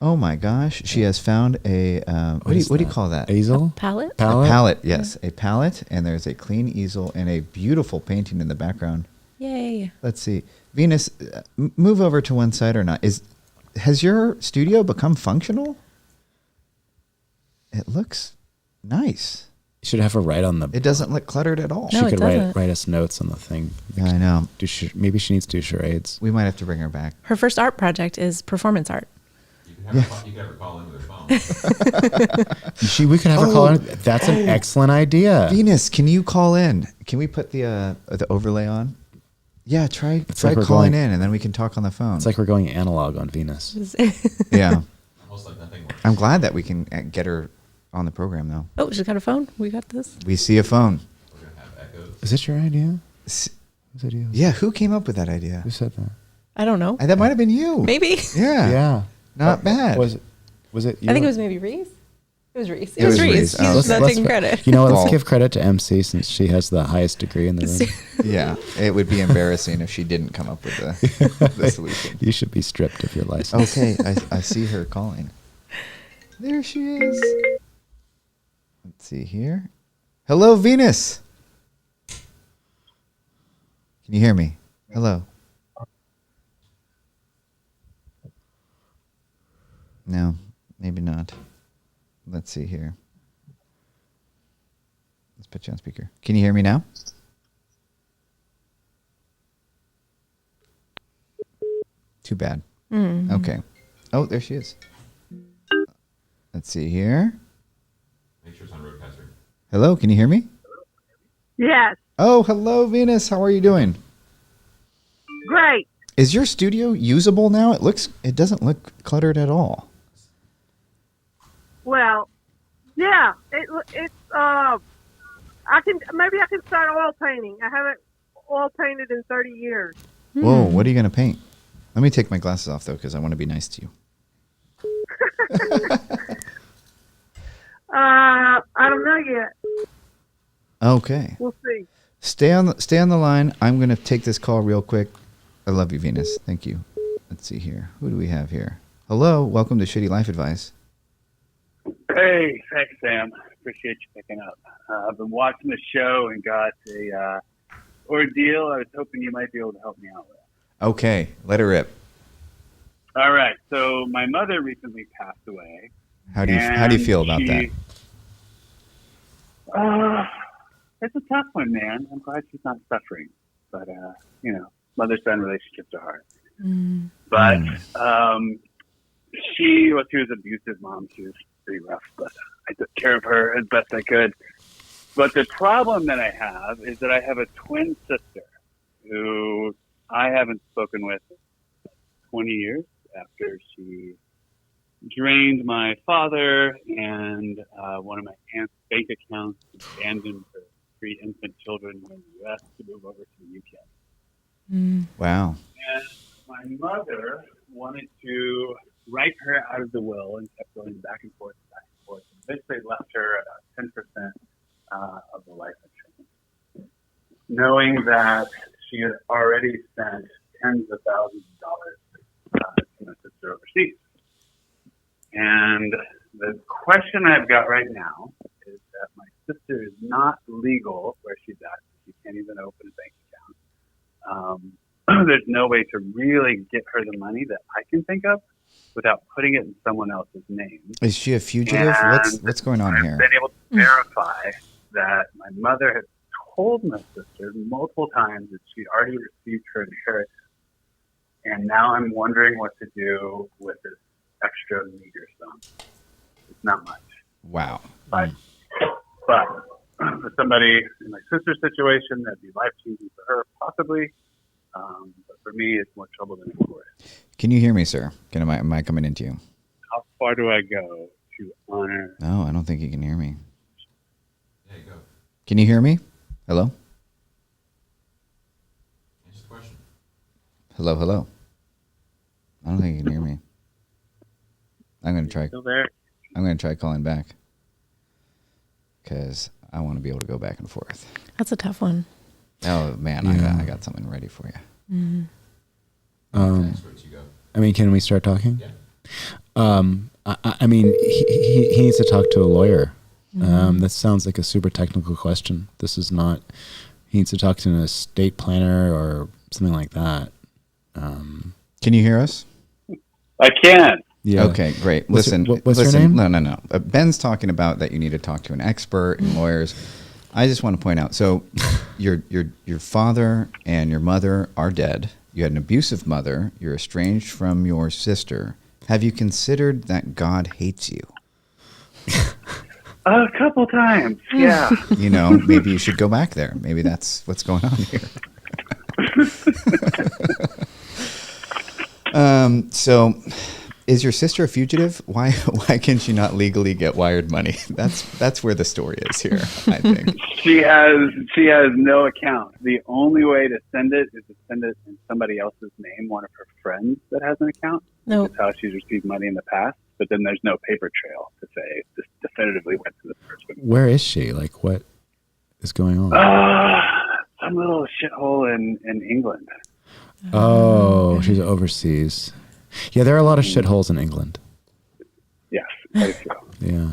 Oh my gosh, she has found a what do you call that? Easel? Palette? A Palette? palette, yes, a palette, and there's a clean easel and a beautiful painting in the background. Yay. Let's see, Venus, move over to one side or not? Has your studio become functional? It looks nice. You should have her write on the. It doesn't look cluttered at all. No, She it could doesn't. write us notes on the thing. I know. Maybe she needs to do charades. We might have to bring her back. Her first art project is performance art. You can have her call in with her phone. We could have her call in. That's an excellent idea. Venus, can you call in? Can we put the overlay on? Yeah, try like we're calling going- in, and then we can talk on the phone. It's like we're going analog on Venus. Yeah. Almost like nothing works. I'm glad that we can get her on the program, though. Oh, she's got a phone. We got this. We see a phone. We're going to have echoes. Is it your idea? S- Whose idea? Yeah, who came up with that idea? Who said that? I don't know. That might have been you. Maybe. Yeah. Yeah. Not bad. Was it you? I think it was maybe Reese. It was Reese. It was Reese. Reese. Oh, He's okay. not taking credit. You know what? Well- Let's give credit to MC since she has the highest degree in the room. Yeah. It would be embarrassing if she didn't come up with the solution. You should be stripped of your license. Okay, I see her calling. There she is. Let's see here. Hello, Venus. Can you hear me? Hello. No, maybe not. Let's see here. Let's put you on speaker. Can you hear me now? Too bad. Okay. Oh, there she is. Let's see here. Make sure it's on Roadcaster. Hello, can you hear me? Yes. Oh, hello, Venus. How are you doing? Great. Is your studio usable now? It doesn't look cluttered at all. Well, yeah, it's I can start oil painting. I haven't oil painted in 30 years. Whoa, what are you going to paint? Let me take my glasses off, though, because I want to be nice to you. I don't know yet. Okay. We'll see. Stay on the line. I'm going to take this call real quick. I love you, Venus. Thank you. Let's see here. Who do we have here? Hello. Welcome to Shitty Life Advice. Hey, thanks, Sam. Appreciate you picking up. I've been watching the show and got a ordeal I was hoping you might be able to help me out with. Okay. Let her rip. All right. So my mother recently passed away. How do you feel about that? It's a tough one, man. I'm glad she's not suffering. But, mother-son relationships are hard. But she was an abusive mom. She was pretty rough, but I took care of her as best I could. But the problem that I have is that I have a twin sister who I haven't spoken with 20 years after she drained my father and one of my aunt's bank accounts, abandoned her 3 infant children in the U.S. to move over to the U.K. Wow. And my mother wanted to write her out of the will and kept going back and forth, and eventually left her about 10% of the life insurance, knowing that she had already spent tens of thousands of dollars to my sister overseas. And the question I've got right now is that my sister is not legal where she's at. She can't even open a bank account. There's no way to really get her the money that I can think of without putting it in someone else's name. Is she a fugitive? What's going on here? I've been able to verify that my mother has told my sister multiple times that she'd already received her inheritance. And now I'm wondering what to do with this extra meager sum. It's not much. Wow. But for somebody in my sister's situation, that'd be life-changing for her, possibly. But for me, it's more trouble than it's worth. Can you hear me, sir? Am I coming into you? How far do I go to honor? No, I don't think you can hear me. There you go. Can you hear me? Hello? Answer the question. Hello? I don't think you can hear me. I'm going to try. Still there? I'm going to try calling back because I want to be able to go back and forth. That's a tough one. Oh man, Yeah. I got something ready for you. Experts, you go. I mean, can we start talking? Yeah. I mean, he needs to talk to a lawyer. That sounds like a super technical question. This is not. He needs to talk to an estate planner or something like that. Can you hear us? I can. Yeah. Okay, great. What's Listen, your listen. name? No. Ben's talking about that you need to talk to an expert and lawyers. I just want to point out. So, your father and your mother are dead. You had an abusive mother. You're estranged from your sister. Have you considered that God hates you? A couple times, yeah. You know, maybe you should go back there. Maybe that's what's going on here. So, is your sister a fugitive? Why can she not legally get wired money? That's where the story is here, I think. She has no account. The only way to send it is to send it in somebody else's name, one of her friends that has an account. No. That's how she's received money in the past. But then there's no paper trail to say this definitively went to this person. Where is she? Like, what is going on? Some little shithole in England. Oh, she's overseas. Yeah, there are a lot of shitholes in England. Yes, quite a few. Yeah.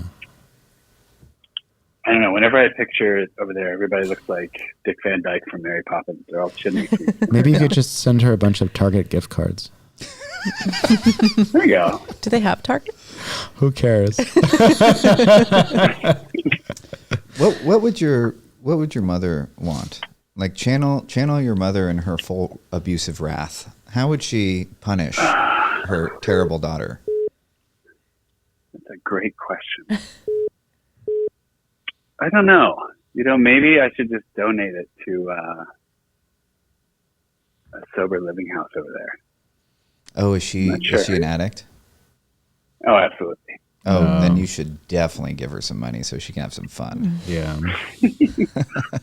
I don't know. Whenever I picture it over there, everybody looks like Dick Van Dyke from Mary Poppins. They're all chimney sweeps. Maybe you could just send her a bunch of Target gift cards. There you go. Do they have Target? Who cares? What would your mother want? Like channel your mother and her full abusive wrath. How would she punish her terrible daughter? That's a great question. I don't know. You know, maybe I should just donate it to a sober living house over there. Oh, is she Not sure. is she an addict? Oh, absolutely. Oh, then you should definitely give her some money so she can have some fun. Yeah.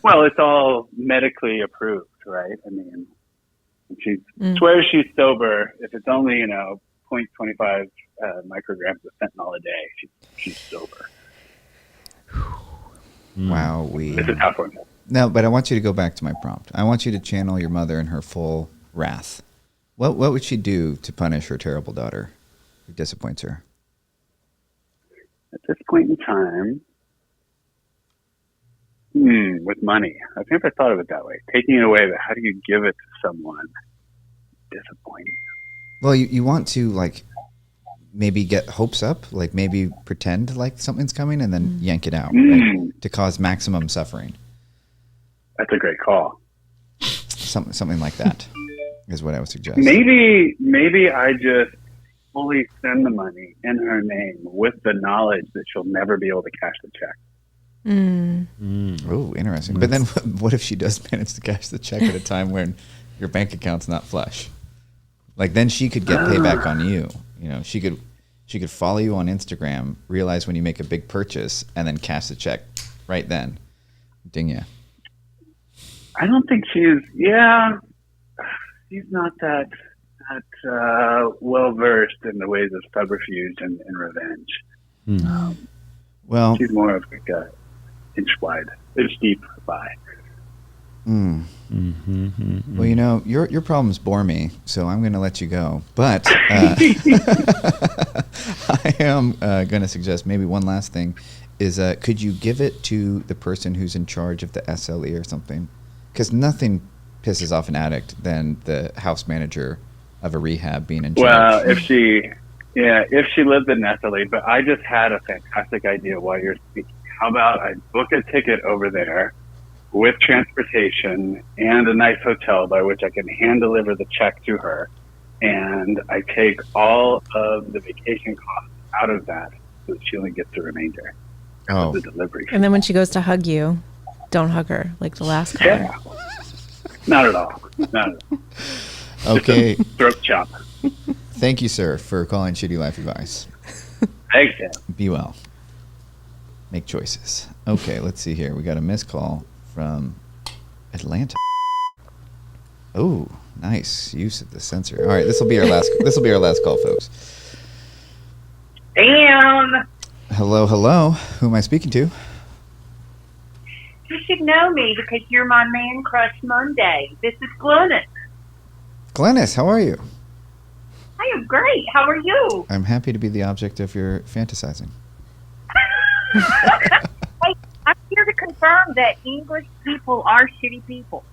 Well, it's all medically approved, right? I mean, she swears she's sober. If it's only, 0.25 micrograms of fentanyl a day, she's sober. Wow, It's a tough one. No, but I want you to go back to my prompt. I want you to channel your mother in her full wrath. What would she do to punish her terrible daughter who disappoints her? At this point in time, with money, I've never thought of it that way. Taking it away, but how do you give it to someone disappointing? Well, you want to maybe get hopes up, like maybe pretend like something's coming and then yank it out right? To cause maximum suffering. That's a great call. Something like that is what I would suggest. Maybe I just fully send the money in her name with the knowledge that she'll never be able to cash the check. Oh, interesting. But then what if she does manage to cash the check at a time when your bank account's not flush? Like then she could get payback on you. You know, she She could follow you on Instagram, realize when you make a big purchase, and then cash the check right then. Ding ya. I don't think she's not that well versed in the ways of subterfuge and revenge. Well, she's more of like a inch deep lie. Well, you know, your problems bore me, so I'm going to let you go. But I am going to suggest maybe one last thing is could you give it to the person who's in charge of the SLE or something? Because nothing pisses off an addict than the house manager of a rehab being in charge. Well, if she lived in SLE, but I just had a fantastic idea while you're speaking. How about I book a ticket over there with transportation and a nice hotel by which I can hand deliver the check to her, and I take all of the vacation costs out of that so that she only gets the remainder of the delivery. And then when she goes to hug you, don't hug her like the last caller. Yeah. Not at all. Not at all. Okay. Throat chop. Thank you, sir, for calling Shitty Life Advice. Thanks, Dan. Be well. Make choices. Okay, let's see here. We got a missed call from Atlanta. Oh, nice use of the sensor. All right, this will be our last. This will be our last call, folks. Dan, Hello, hello. Who am I speaking to? you should know me because you're my man crush Monday. This is Glennis. Glennis, how are you? I am great. How are you? I'm happy to be the object of your fantasizing. Hey, I'm here to confirm that English people are shitty people.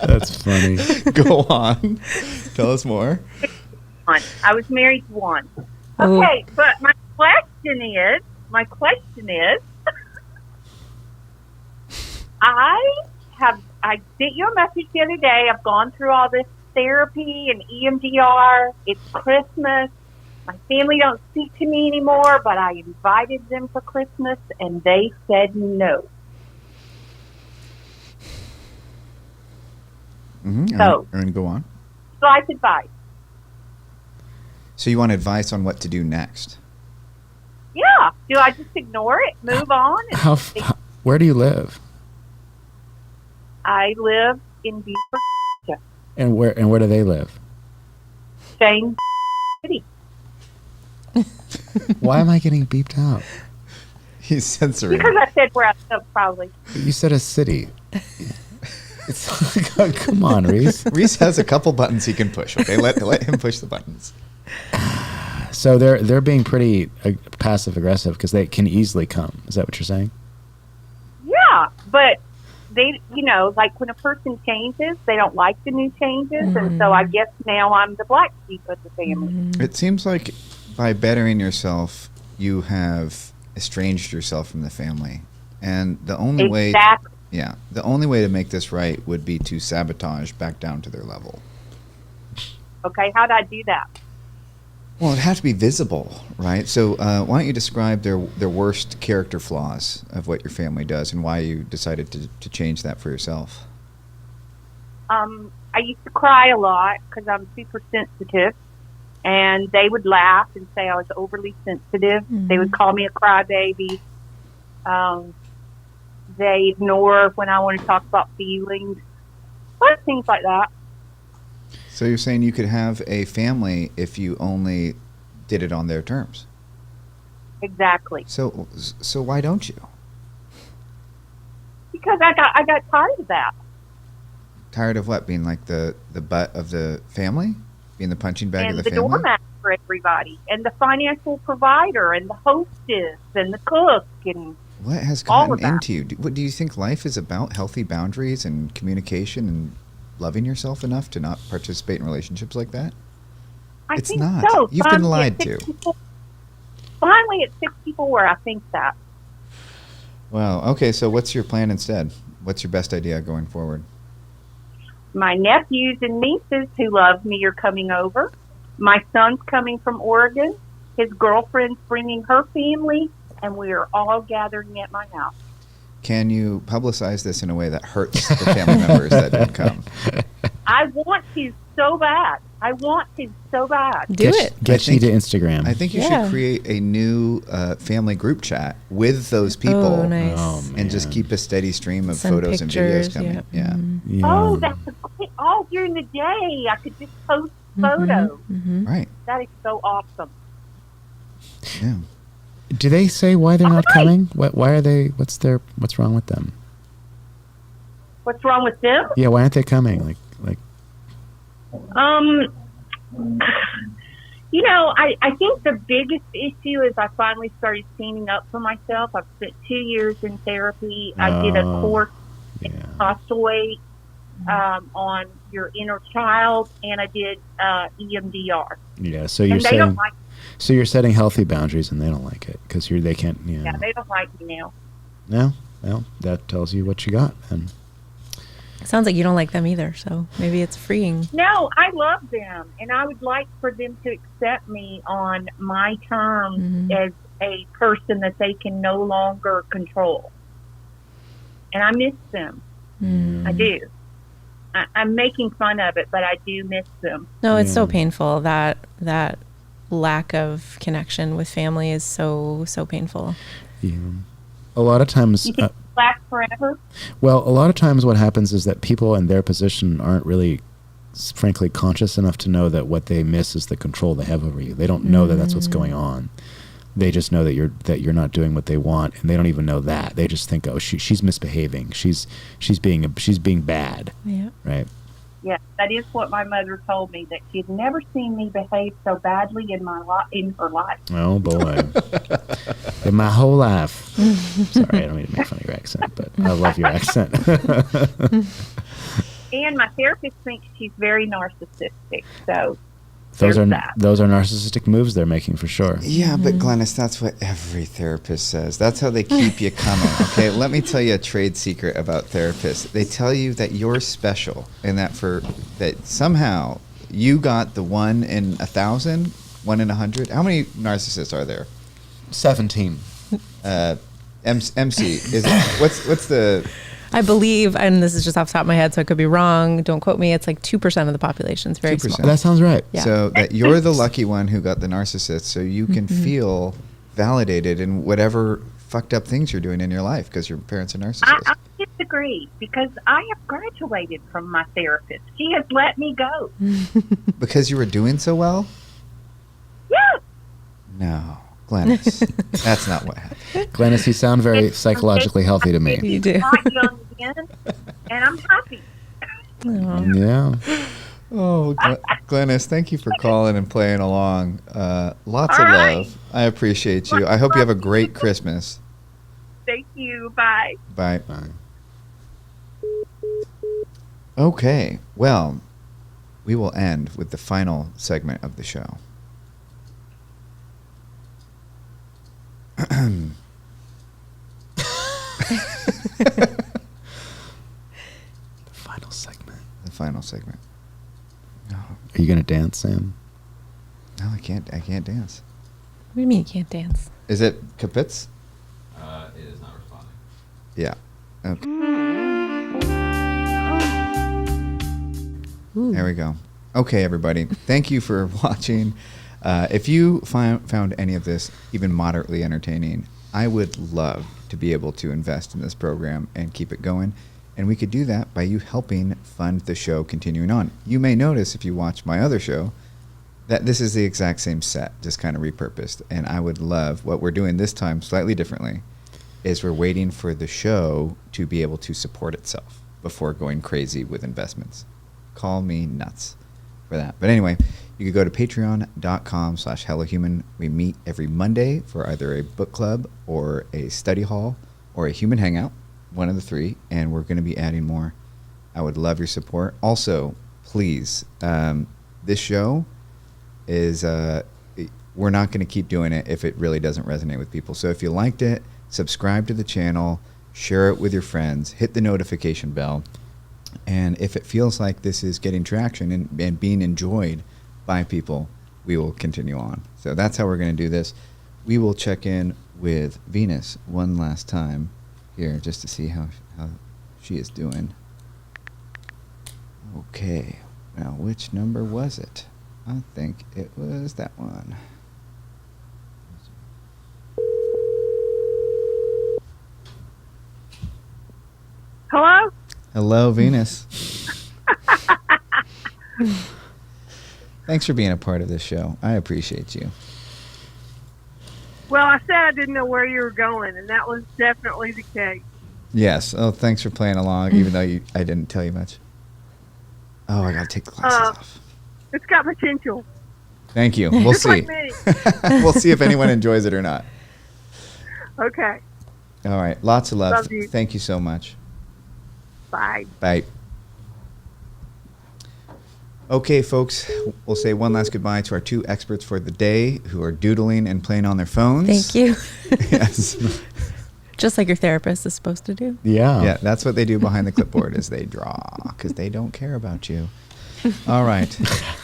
That's funny. Go on. Tell us more. I was married to one. Oh. Okay, but my question is, I sent you a message the other day. I've gone through all this therapy and EMDR. It's Christmas. My family don't speak to me anymore, but I invited them for Christmas, and they said no. Mm-hmm. So- And go on. Life advice. So you want advice on what to do next? Yeah. Do I just ignore it, move on? And Where do you live? I live in Beaufort, And where do they live? same city. Why am I getting beeped out? He's censoring. Because I said where I live, probably. You said a city. It's like, come on, Reese. Reese has a couple buttons he can push. Okay, let him push the buttons. So they're being pretty passive aggressive because they can easily come. Is that what you're saying? Yeah, but they, like when a person changes, they don't like the new changes, and so I guess now I'm the black sheep of the family. It seems like by bettering yourself, you have estranged yourself from the family, and the only way, the only way to make this right would be to sabotage back down to their level. Okay, how'd I do that? Well, it'd have to be visible, right? So why don't you describe their worst character flaws of what your family does and why you decided to change that for yourself? I used to cry a lot because I'm super sensitive, and they would laugh and say I was overly sensitive. They would call me a crybaby. They ignore when I want to talk about feelings, things like that. So you're saying you could have a family if you only did it on their terms? Exactly. So why don't you? Because I got tired of that. Tired of what? Being like the butt of the family? Being the punching bag And of the the family? doormat for everybody, and the financial provider, and the hostess, and the cook, and What has all gotten of that. into you? Do you think life is about healthy boundaries and communication and loving yourself enough to not participate in relationships like that? I It's think not. so. You've been Finally, lied at to. 64 Finally, at 64, I think that. Well, okay, so what's your plan instead? What's your best idea going forward? My nephews and nieces who love me are coming over. My son's coming from Oregon. His girlfriend's bringing her family, and we are all gathering at my house. Can you publicize this in a way that hurts the family members that didn't come? I want to so bad. I want to so bad. Do it. Get you to Instagram. I think you Yeah. should create a new family group chat with those people. Oh, nice. Oh, And just keep a steady stream of Send photos pictures, and videos coming. yeah. Yeah. Yeah. Oh, that's a great, all during the day. I could just post photos. Mm-hmm. Right. That is so awesome. Yeah. Do they say why they're not Alright. coming? Why are they? What's wrong with them? What's wrong with them? Yeah, why aren't they coming? Like, You know, I think the biggest issue is I finally started standing up for myself. I've spent 2 years in therapy. I did a course yeah. postulate on your inner child, and I did EMDR. Yeah. So you're And they don't saying, like so you're setting healthy boundaries, and they don't like it because they can't. Yeah. yeah, they don't like me now. No. Well, that tells you what you got, and Sounds like you don't like them either, so maybe it's freeing. No, I love them, and I would like for them to accept me on my terms as a person that they can no longer control. And I miss them. I do. I'm making fun of it, but I do miss them. No, it's so painful. That lack of connection with family is so painful. yeah. A lot of times. You think it'll last forever? Well, a lot of times what happens is that people in their position aren't really, frankly, conscious enough to know that what they miss is the control they have over you. They don't know that that's what's going on. They just know that you're not doing what they want, and they don't even know that. They just think, oh, she's misbehaving. She's being bad. Yeah. Right. Yeah, that is what my mother told me, that she'd never seen me behave so badly in her life. Oh boy. In my whole life. Sorry, I don't mean to make fun of your accent, but I love your accent. And my therapist thinks she's very narcissistic. So those are that. those are narcissistic moves they're making for sure. Yeah, but Glennis, that's what every therapist says. That's how they keep you coming. Okay, let me tell you a trade secret about therapists. They tell you that you're special, and that somehow you got the 1 in 1,000, 1 in 100. How many narcissists are there? 17. MC is it, what's the? I believe, and this is just off the top of my head, so I could be wrong. Don't quote me. It's like 2% of the population. It's very 2%. small. That sounds right. Yeah. So that you're the lucky one who got the narcissist, so you can feel validated in whatever fucked up things you're doing in your life because your parents are narcissists. I disagree, because I have graduated from my therapist. She has let me go. Because you were doing so well? Yes. No, Glennis, that's not what happened. Glennis, you sound very psychologically healthy to me. You do. I'm young again, and I'm happy. Yeah. Oh, Glennis, thank you for calling and playing along. Lots All of right. love. I appreciate you. I hope you have a great Christmas. Thank you. Bye. Bye. Okay, well, we will end with the final segment of the show. Final segment. The final segment. No, Are you gonna dance, Sam? no, I can't dance. What do you mean you can't dance? Is it Kapitz? It is not responding. Yeah. Okay. Ooh. There we go. Okay, everybody. Thank you for watching. If you found any of this even moderately entertaining, I would love to be able to invest in this program and keep it going. And we could do that by you helping fund the show continuing on. You may notice if you watch my other show that this is the exact same set, just kind of repurposed. And I would love, what we're doing this time slightly differently, is we're waiting for the show to be able to support itself before going crazy with investments. Call me nuts for that. But anyway, you could go to patreon.com/HelloHuman. We meet every Monday for either a book club or a study hall or a human hangout, one of the three, and we're going to be adding more. I would love your support. Also, please, this show is, we're not going to keep doing it if it really doesn't resonate with people. So if you liked it, subscribe to the channel, share it with your friends, hit the notification bell. And if it feels like this is getting traction and being enjoyed by people, we will continue on. So that's how we're going to do this. We will check in with Venus one last time here just to see how she is doing. Okay. Now, which number was it? I think it was that one. Hello? Hello, Venus. Thanks for being a part of this show. I appreciate you. Well, I said I didn't know where you were going, and that was definitely the case. Yes. Oh, thanks for playing along, even though I didn't tell you much. Oh, I gotta take the glasses off. It's got potential. Thank you. We'll Just see. like me. We'll see if anyone enjoys it or not. Okay. All right. Lots of love. Love you. Thank you so much. Bye. Bye. Okay, folks, we'll say one last goodbye to our two experts for the day who are doodling and playing on their phones. Thank you. Yes. Just like your therapist is supposed to do. Yeah. Yeah, that's what they do behind the clipboard is they draw because they don't care about you. All right.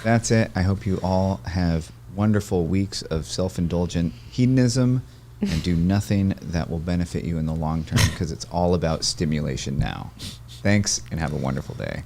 That's it. I hope you all have wonderful weeks of self-indulgent hedonism and do nothing that will benefit you in the long term because it's all about stimulation now. Thanks and have a wonderful day.